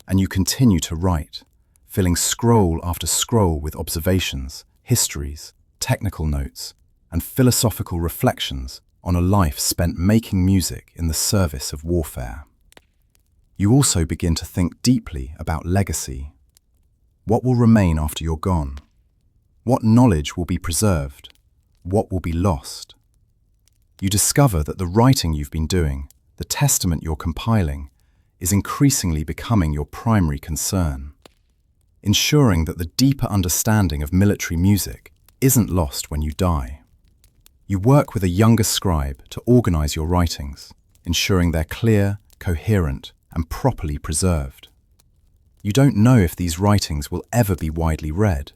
And you continue to write, filling scroll after scroll with observations, histories, technical notes, and philosophical reflections on a life spent making music in the service of warfare. You also begin to think deeply about legacy. What will remain after you're gone? What knowledge will be preserved? What will be lost? You discover that the writing you've been doing, the testament you're compiling, is increasingly becoming your primary concern. Ensuring that the deeper understanding of military music isn't lost when you die. You work with a younger scribe to organize your writings, ensuring they're clear, coherent, and properly preserved. You don't know if these writings will ever be widely read,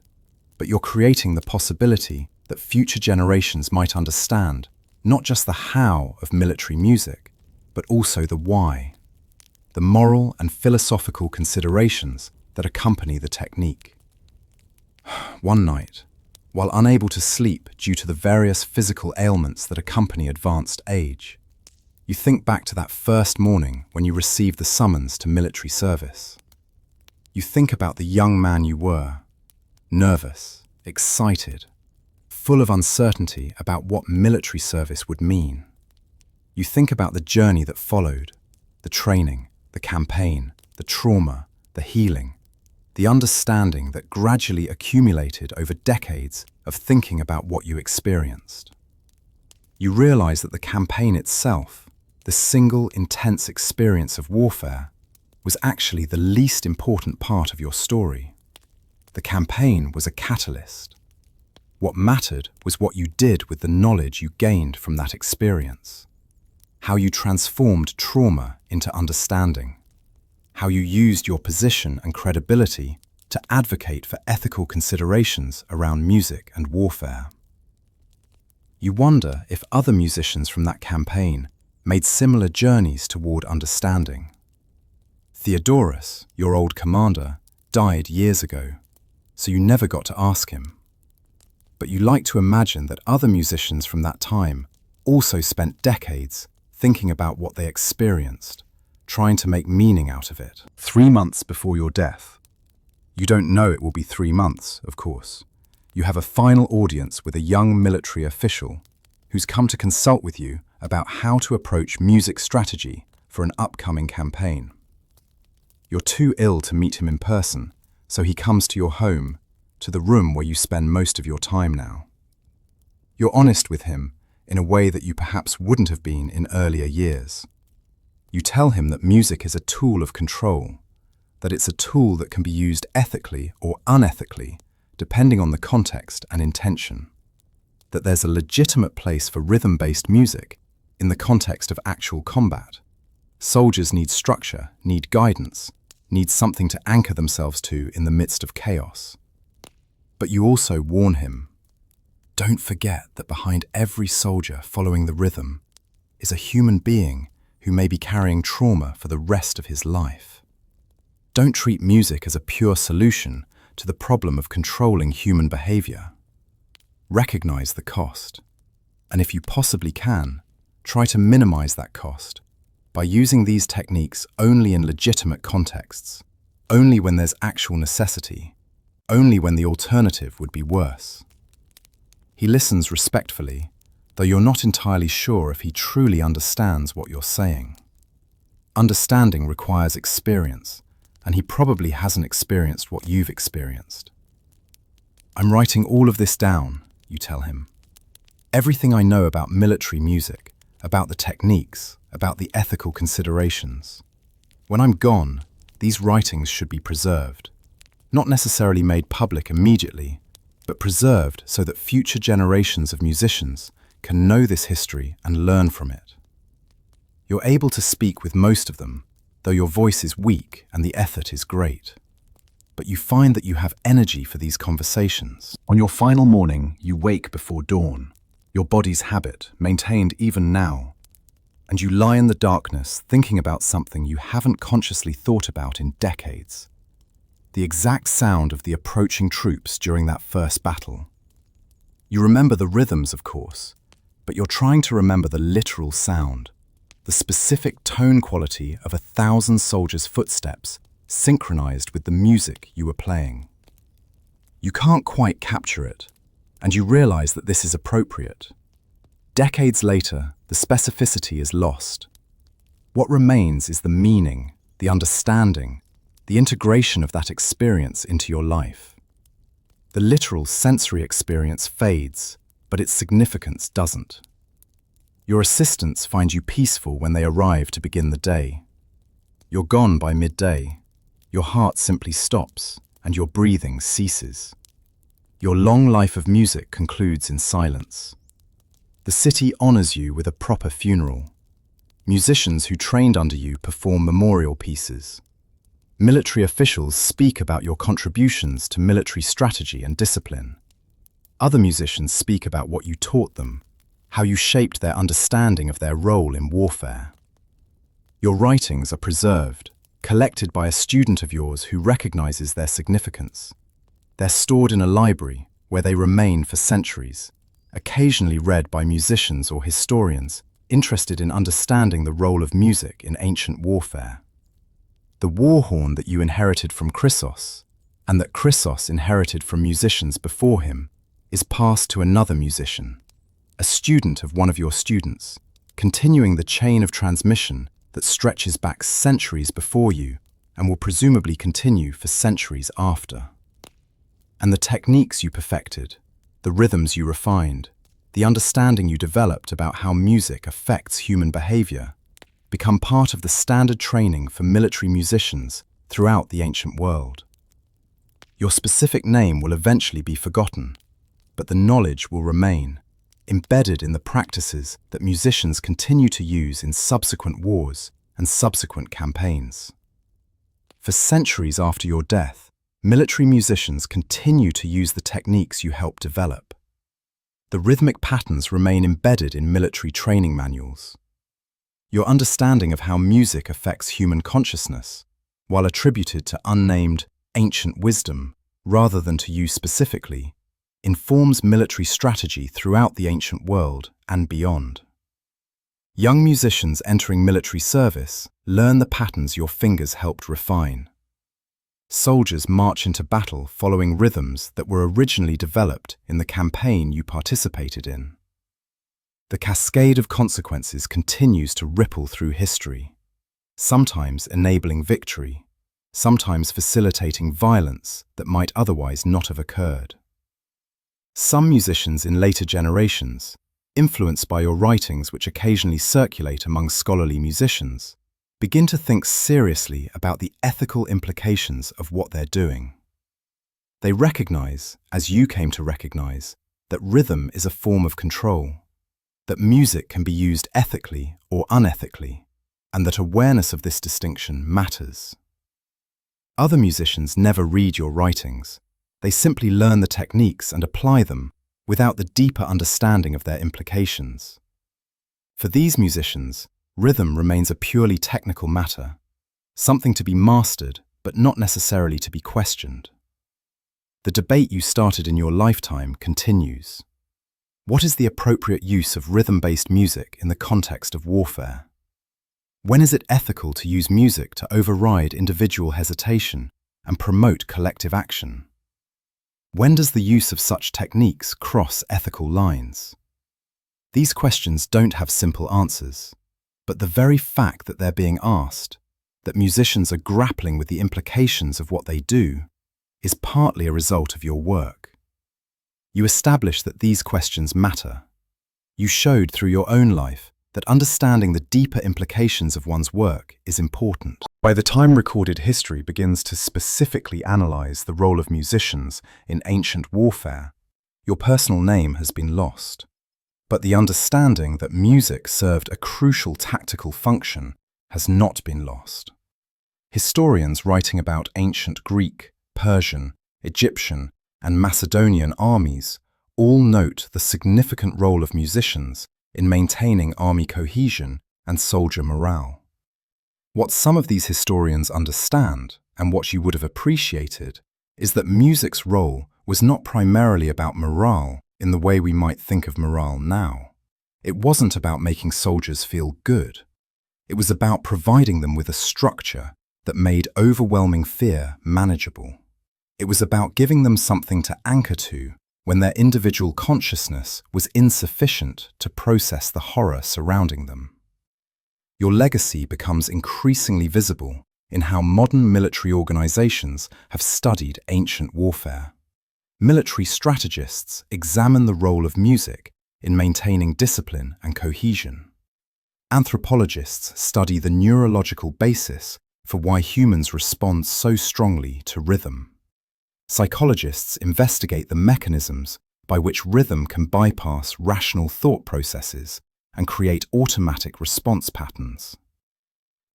but you're creating the possibility that future generations might understand not just the how of military music, but also the why, the moral and philosophical considerations that accompany the technique. One night, while unable to sleep due to the various physical ailments that accompany advanced age, you think back to that first morning when you received the summons to military service. You think about the young man you were, nervous, excited, full of uncertainty about what military service would mean. You think about the journey that followed, the training, the campaign, the trauma, the healing, the understanding that gradually accumulated over decades of thinking about what you experienced. You realize that the campaign itself, the single intense experience of warfare, was actually the least important part of your story. The campaign was a catalyst. What mattered was what you did with the knowledge you gained from that experience. How you transformed trauma into understanding. How you used your position and credibility to advocate for ethical considerations around music and warfare. You wonder if other musicians from that campaign made similar journeys toward understanding. Theodorus, your old commander, died years ago, so you never got to ask him. But you like to imagine that other musicians from that time also spent decades thinking about what they experienced, trying to make meaning out of it. 3 months before your death. You don't know it will be 3 months, of course. You have a final audience with a young military official who's come to consult with you about how to approach music strategy for an upcoming campaign. You're too ill to meet him in person, so he comes to your home, to the room where you spend most of your time now. You're honest with him in a way that you perhaps wouldn't have been in earlier years. You tell him that music is a tool of control, that it's a tool that can be used ethically or unethically, depending on the context and intention, that there's a legitimate place for rhythm-based music in the context of actual combat. Soldiers need structure, need guidance, need something to anchor themselves to in the midst of chaos. But you also warn him, don't forget that behind every soldier following the rhythm is a human being who may be carrying trauma for the rest of his life. Don't treat music as a pure solution to the problem of controlling human behavior. Recognize the cost, and if you possibly can, try to minimize that cost by using these techniques only in legitimate contexts, only when there's actual necessity, only when the alternative would be worse. He listens respectfully, though you're not entirely sure if he truly understands what you're saying. Understanding requires experience, and he probably hasn't experienced what you've experienced. I'm writing all of this down, you tell him. Everything I know about military music, about the techniques, about the ethical considerations. When I'm gone, these writings should be preserved. not necessarily made public immediately, but preserved so that future generations of musicians can know this history and learn from it. You're able to speak with most of them, though your voice is weak and the effort is great. But you find that you have energy for these conversations. On your final morning, you wake before dawn, your body's habit, maintained even now, and you lie in the darkness thinking about something you haven't consciously thought about in decades. The exact sound of the approaching troops during that first battle. You remember the rhythms, of course, but you're trying to remember the literal sound, the specific tone quality of 1,000 soldiers' footsteps synchronized with the music you were playing. You can't quite capture it, and you realize that this is appropriate. Decades later, the specificity is lost. What remains is the meaning, the understanding, the integration of that experience into your life. The literal sensory experience fades, but its significance doesn't. Your assistants find you peaceful when they arrive to begin the day. You're gone by midday. Your heart simply stops, and your breathing ceases. Your long life of music concludes in silence. The city honors you with a proper funeral. Musicians who trained under you perform memorial pieces. Military officials speak about your contributions to military strategy and discipline. Other musicians speak about what you taught them, how you shaped their understanding of their role in warfare. Your writings are preserved, collected by a student of yours who recognizes their significance. They're stored in a library where they remain for centuries, occasionally read by musicians or historians interested in understanding the role of music in ancient warfare. The war horn that you inherited from Chrysos, and that Chrysos inherited from musicians before him, is passed to another musician, a student of one of your students, continuing the chain of transmission that stretches back centuries before you and will presumably continue for centuries after. And the techniques you perfected, the rhythms you refined, the understanding you developed about how music affects human behavior, become part of the standard training for military musicians throughout the ancient world. Your specific name will eventually be forgotten, but the knowledge will remain, embedded in the practices that musicians continue to use in subsequent wars and subsequent campaigns. For centuries after your death, military musicians continue to use the techniques you helped develop. The rhythmic patterns remain embedded in military training manuals. Your understanding of how music affects human consciousness, while attributed to unnamed ancient wisdom rather than to you specifically, informs military strategy throughout the ancient world and beyond. Young musicians entering military service learn the patterns your fingers helped refine. Soldiers march into battle following rhythms that were originally developed in the campaign you participated in. The cascade of consequences continues to ripple through history, sometimes enabling victory, sometimes facilitating violence that might otherwise not have occurred. Some musicians in later generations, influenced by your writings which occasionally circulate among scholarly musicians, begin to think seriously about the ethical implications of what they're doing. They recognize, as you came to recognize, that rhythm is a form of control, that music can be used ethically or unethically, and that awareness of this distinction matters. Other musicians never read your writings. They simply learn the techniques and apply them without the deeper understanding of their implications. For these musicians, rhythm remains a purely technical matter, something to be mastered but not necessarily to be questioned. The debate you started in your lifetime continues. What is the appropriate use of rhythm-based music in the context of warfare? When is it ethical to use music to override individual hesitation and promote collective action? When does the use of such techniques cross ethical lines? These questions don't have simple answers, but the very fact that they're being asked, that musicians are grappling with the implications of what they do, is partly a result of your work. You established that these questions matter. You showed through your own life that understanding the deeper implications of one's work is important. By the time recorded history begins to specifically analyze the role of musicians in ancient warfare, your personal name has been lost. But the understanding that music served a crucial tactical function has not been lost. Historians writing about ancient Greek, Persian, Egyptian, and Macedonian armies all note the significant role of musicians in maintaining army cohesion and soldier morale. What some of these historians understand, and what you would have appreciated, is that music's role was not primarily about morale in the way we might think of morale now. It wasn't about making soldiers feel good. It was about providing them with a structure that made overwhelming fear manageable. It was about giving them something to anchor to when their individual consciousness was insufficient to process the horror surrounding them. Your legacy becomes increasingly visible in how modern military organizations have studied ancient warfare. Military strategists examine the role of music in maintaining discipline and cohesion. Anthropologists study the neurological basis for why humans respond so strongly to rhythm. Psychologists investigate the mechanisms by which rhythm can bypass rational thought processes and create automatic response patterns.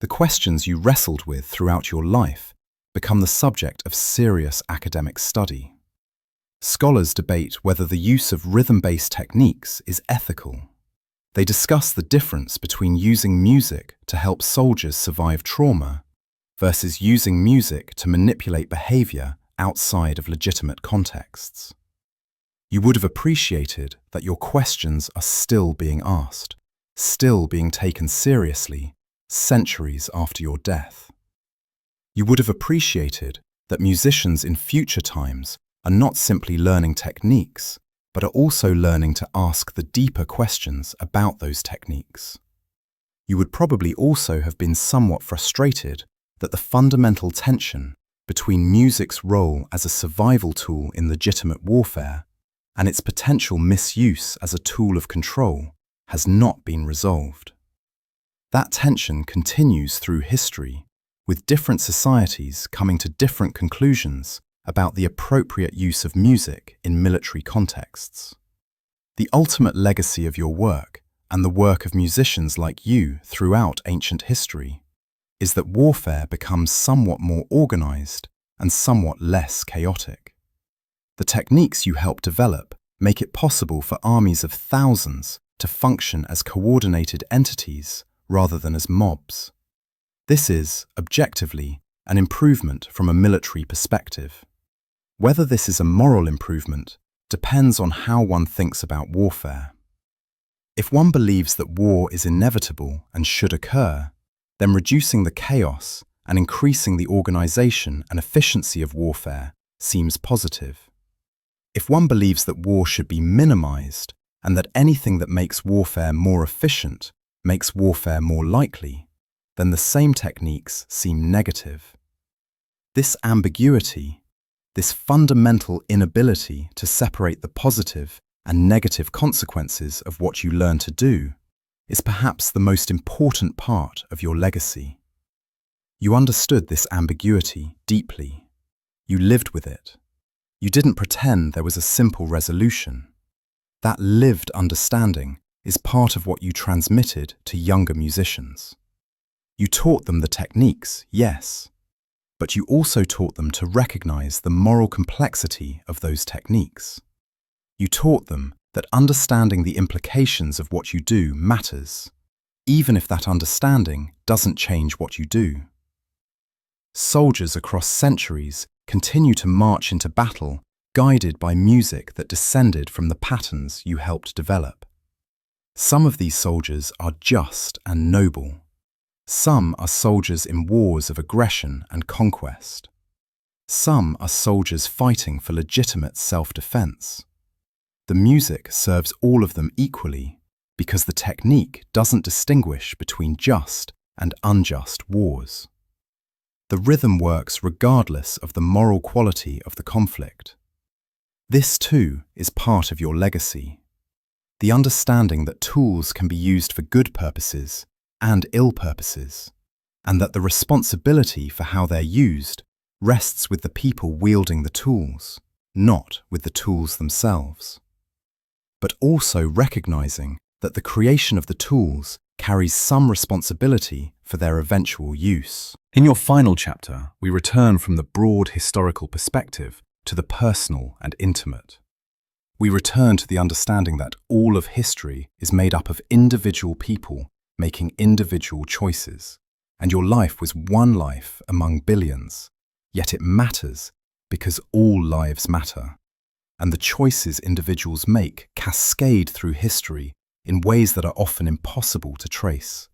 The questions you wrestled with throughout your life become the subject of serious academic study. Scholars debate whether the use of rhythm-based techniques is ethical. They discuss the difference between using music to help soldiers survive trauma versus using music to manipulate behavior outside of legitimate contexts. You would have appreciated that your questions are still being asked, still being taken seriously, centuries after your death. You would have appreciated that musicians in future times are not simply learning techniques, but are also learning to ask the deeper questions about those techniques. You would probably also have been somewhat frustrated that the fundamental tension between music's role as a survival tool in legitimate warfare and its potential misuse as a tool of control has not been resolved. That tension continues through history, with different societies coming to different conclusions about the appropriate use of music in military contexts. The ultimate legacy of your work, and the work of musicians like you throughout ancient history, is that warfare becomes somewhat more organized and somewhat less chaotic. The techniques you help develop make it possible for armies of thousands to function as coordinated entities rather than as mobs. This is, objectively, an improvement from a military perspective. Whether this is a moral improvement depends on how one thinks about warfare. If one believes that war is inevitable and should occur, then reducing the chaos and increasing the organization and efficiency of warfare seems positive. If one believes that war should be minimized and that anything that makes warfare more efficient makes warfare more likely, then the same techniques seem negative. This ambiguity, this fundamental inability to separate the positive and negative consequences of what you learn to do, is perhaps the most important part of your legacy. You understood this ambiguity deeply. You lived with it. You didn't pretend there was a simple resolution. That lived understanding is part of what you transmitted to younger musicians. You taught them the techniques, yes, but you also taught them to recognize the moral complexity of those techniques. You taught them that understanding the implications of what you do matters, even if that understanding doesn't change what you do. Soldiers across centuries continue to march into battle guided by music that descended from the patterns you helped develop. Some of these soldiers are just and noble. Some are soldiers in wars of aggression and conquest. Some are soldiers fighting for legitimate self-defense. The music serves all of them equally because the technique doesn't distinguish between just and unjust wars. The rhythm works regardless of the moral quality of the conflict. This too is part of your legacy. The understanding that tools can be used for good purposes and ill purposes, and that the responsibility for how they're used rests with the people wielding the tools, not with the tools themselves. But also recognizing that the creation of the tools carries some responsibility for their eventual use. In your final chapter, we return from the broad historical perspective to the personal and intimate. We return to the understanding that all of history is made up of individual people making individual choices, and your life was one life among billions, yet it matters because all lives matter, and the choices individuals make cascade through history in ways that are often impossible to trace.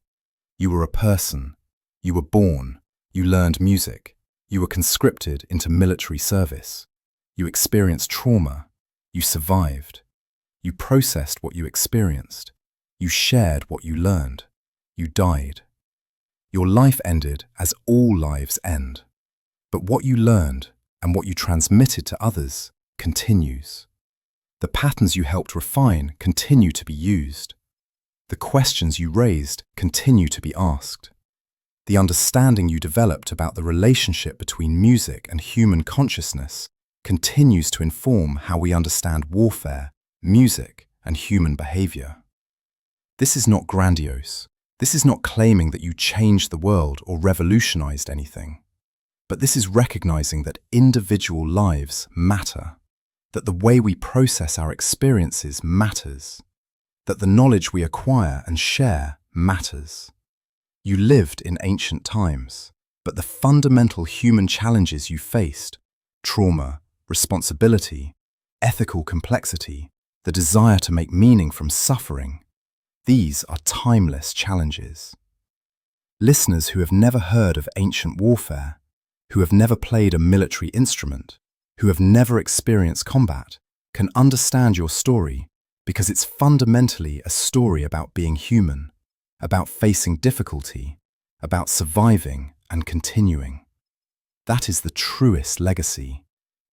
You were a person, you were born, you learned music, you were conscripted into military service, you experienced trauma, you survived, you processed what you experienced, you shared what you learned, you died. Your life ended as all lives end, but what you learned and what you transmitted to others continues. The patterns you helped refine continue to be used. The questions you raised continue to be asked. The understanding you developed about the relationship between music and human consciousness continues to inform how we understand warfare, music, and human behavior. This is not grandiose. This is not claiming that you changed the world or revolutionized anything. But this is recognizing that individual lives matter, that the way we process our experiences matters, that the knowledge we acquire and share matters. You lived in ancient times, but the fundamental human challenges you faced, trauma, responsibility, ethical complexity, the desire to make meaning from suffering, these are timeless challenges. Listeners who have never heard of ancient warfare, who have never played a military instrument, who have never experienced combat, can understand your story because it's fundamentally a story about being human, about facing difficulty, about surviving and continuing. That is the truest legacy.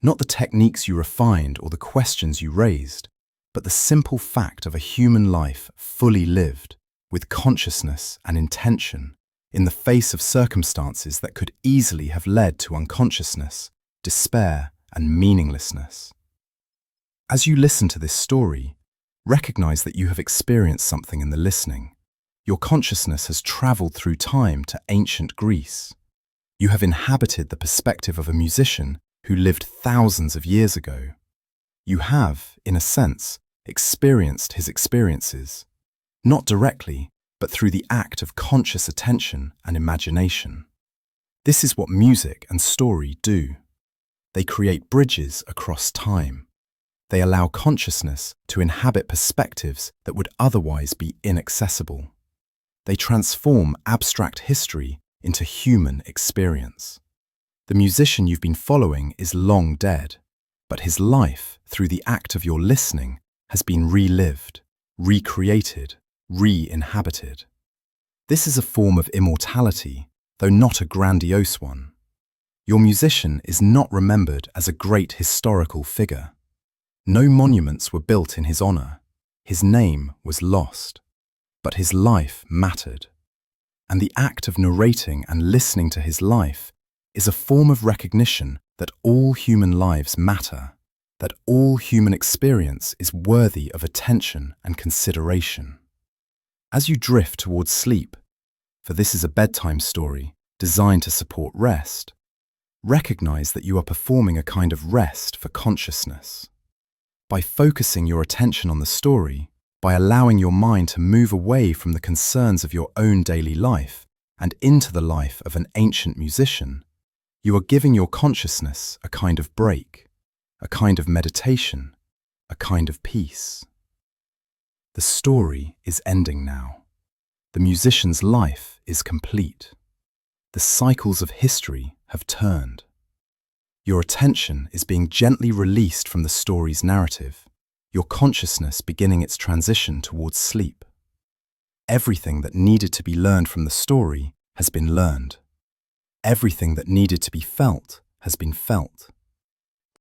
Not the techniques you refined or the questions you raised, but the simple fact of a human life fully lived, with consciousness and intention, in the face of circumstances that could easily have led to unconsciousness, despair, and meaninglessness. As you listen to this story, recognize that you have experienced something in the listening. Your consciousness has traveled through time to ancient Greece. You have inhabited the perspective of a musician who lived thousands of years ago. You have, in a sense, experienced his experiences, not directly, but through the act of conscious attention and imagination. This is what music and story do. They create bridges across time. They allow consciousness to inhabit perspectives that would otherwise be inaccessible. They transform abstract history into human experience. The musician you've been following is long dead, but his life, through the act of your listening, has been relived, recreated, re-inhabited. This is a form of immortality, though not a grandiose one. Your musician is not remembered as a great historical figure. No monuments were built in his honor. His name was lost, but his life mattered. And the act of narrating and listening to his life is a form of recognition that all human lives matter, that all human experience is worthy of attention and consideration. As you drift towards sleep, for this is a bedtime story designed to support rest, recognize that you are performing a kind of rest for consciousness. By focusing your attention on the story, by allowing your mind to move away from the concerns of your own daily life and into the life of an ancient musician, you are giving your consciousness a kind of break, a kind of meditation, a kind of peace. The story is ending now. The musician's life is complete. The cycles of history have turned. Your attention is being gently released from the story's narrative, your consciousness beginning its transition towards sleep. Everything that needed to be learned from the story has been learned. Everything that needed to be felt has been felt.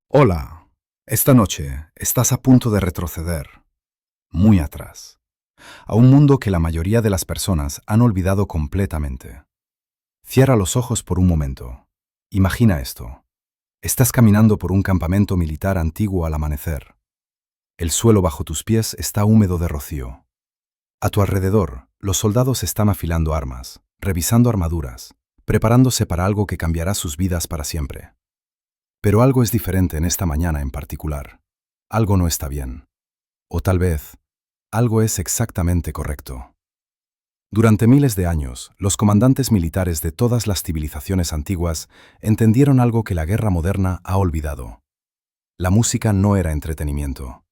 Hola, esta noche estás a punto de retroceder. muy atrás, a un mundo que la mayoría de las personas han olvidado completamente. Cierra los ojos por un momento. Imagina esto. Estás caminando por un campamento militar antiguo al amanecer. El suelo bajo tus pies está húmedo de rocío. A tu alrededor, los soldados están afilando armas, revisando armaduras, preparándose para algo que cambiará sus vidas para siempre. Pero algo es diferente en esta mañana en particular. Algo no está bien. O tal vez, algo es exactamente correcto. Durante miles de años, los comandantes militares de todas las civilizaciones antiguas entendieron algo que la guerra moderna ha olvidado. La música no era entretenimiento.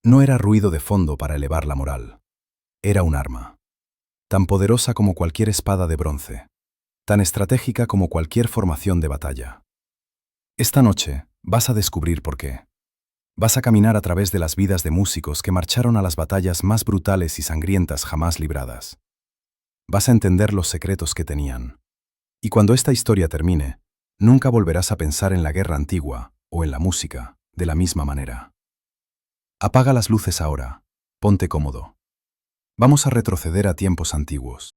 No era ruido de fondo para elevar la moral. Era un arma. Tan poderosa como cualquier espada de bronce. Tan estratégica como cualquier formación de batalla. Esta noche vas a descubrir por qué. Vas a caminar a través de las vidas de músicos que marcharon a las batallas más brutales y sangrientas jamás libradas. Vas a entender los secretos que tenían. Y cuando esta historia termine, nunca volverás a pensar en la guerra antigua o en la música de la misma manera. Apaga las luces ahora. Ponte cómodo. Vamos a retroceder a tiempos antiguos.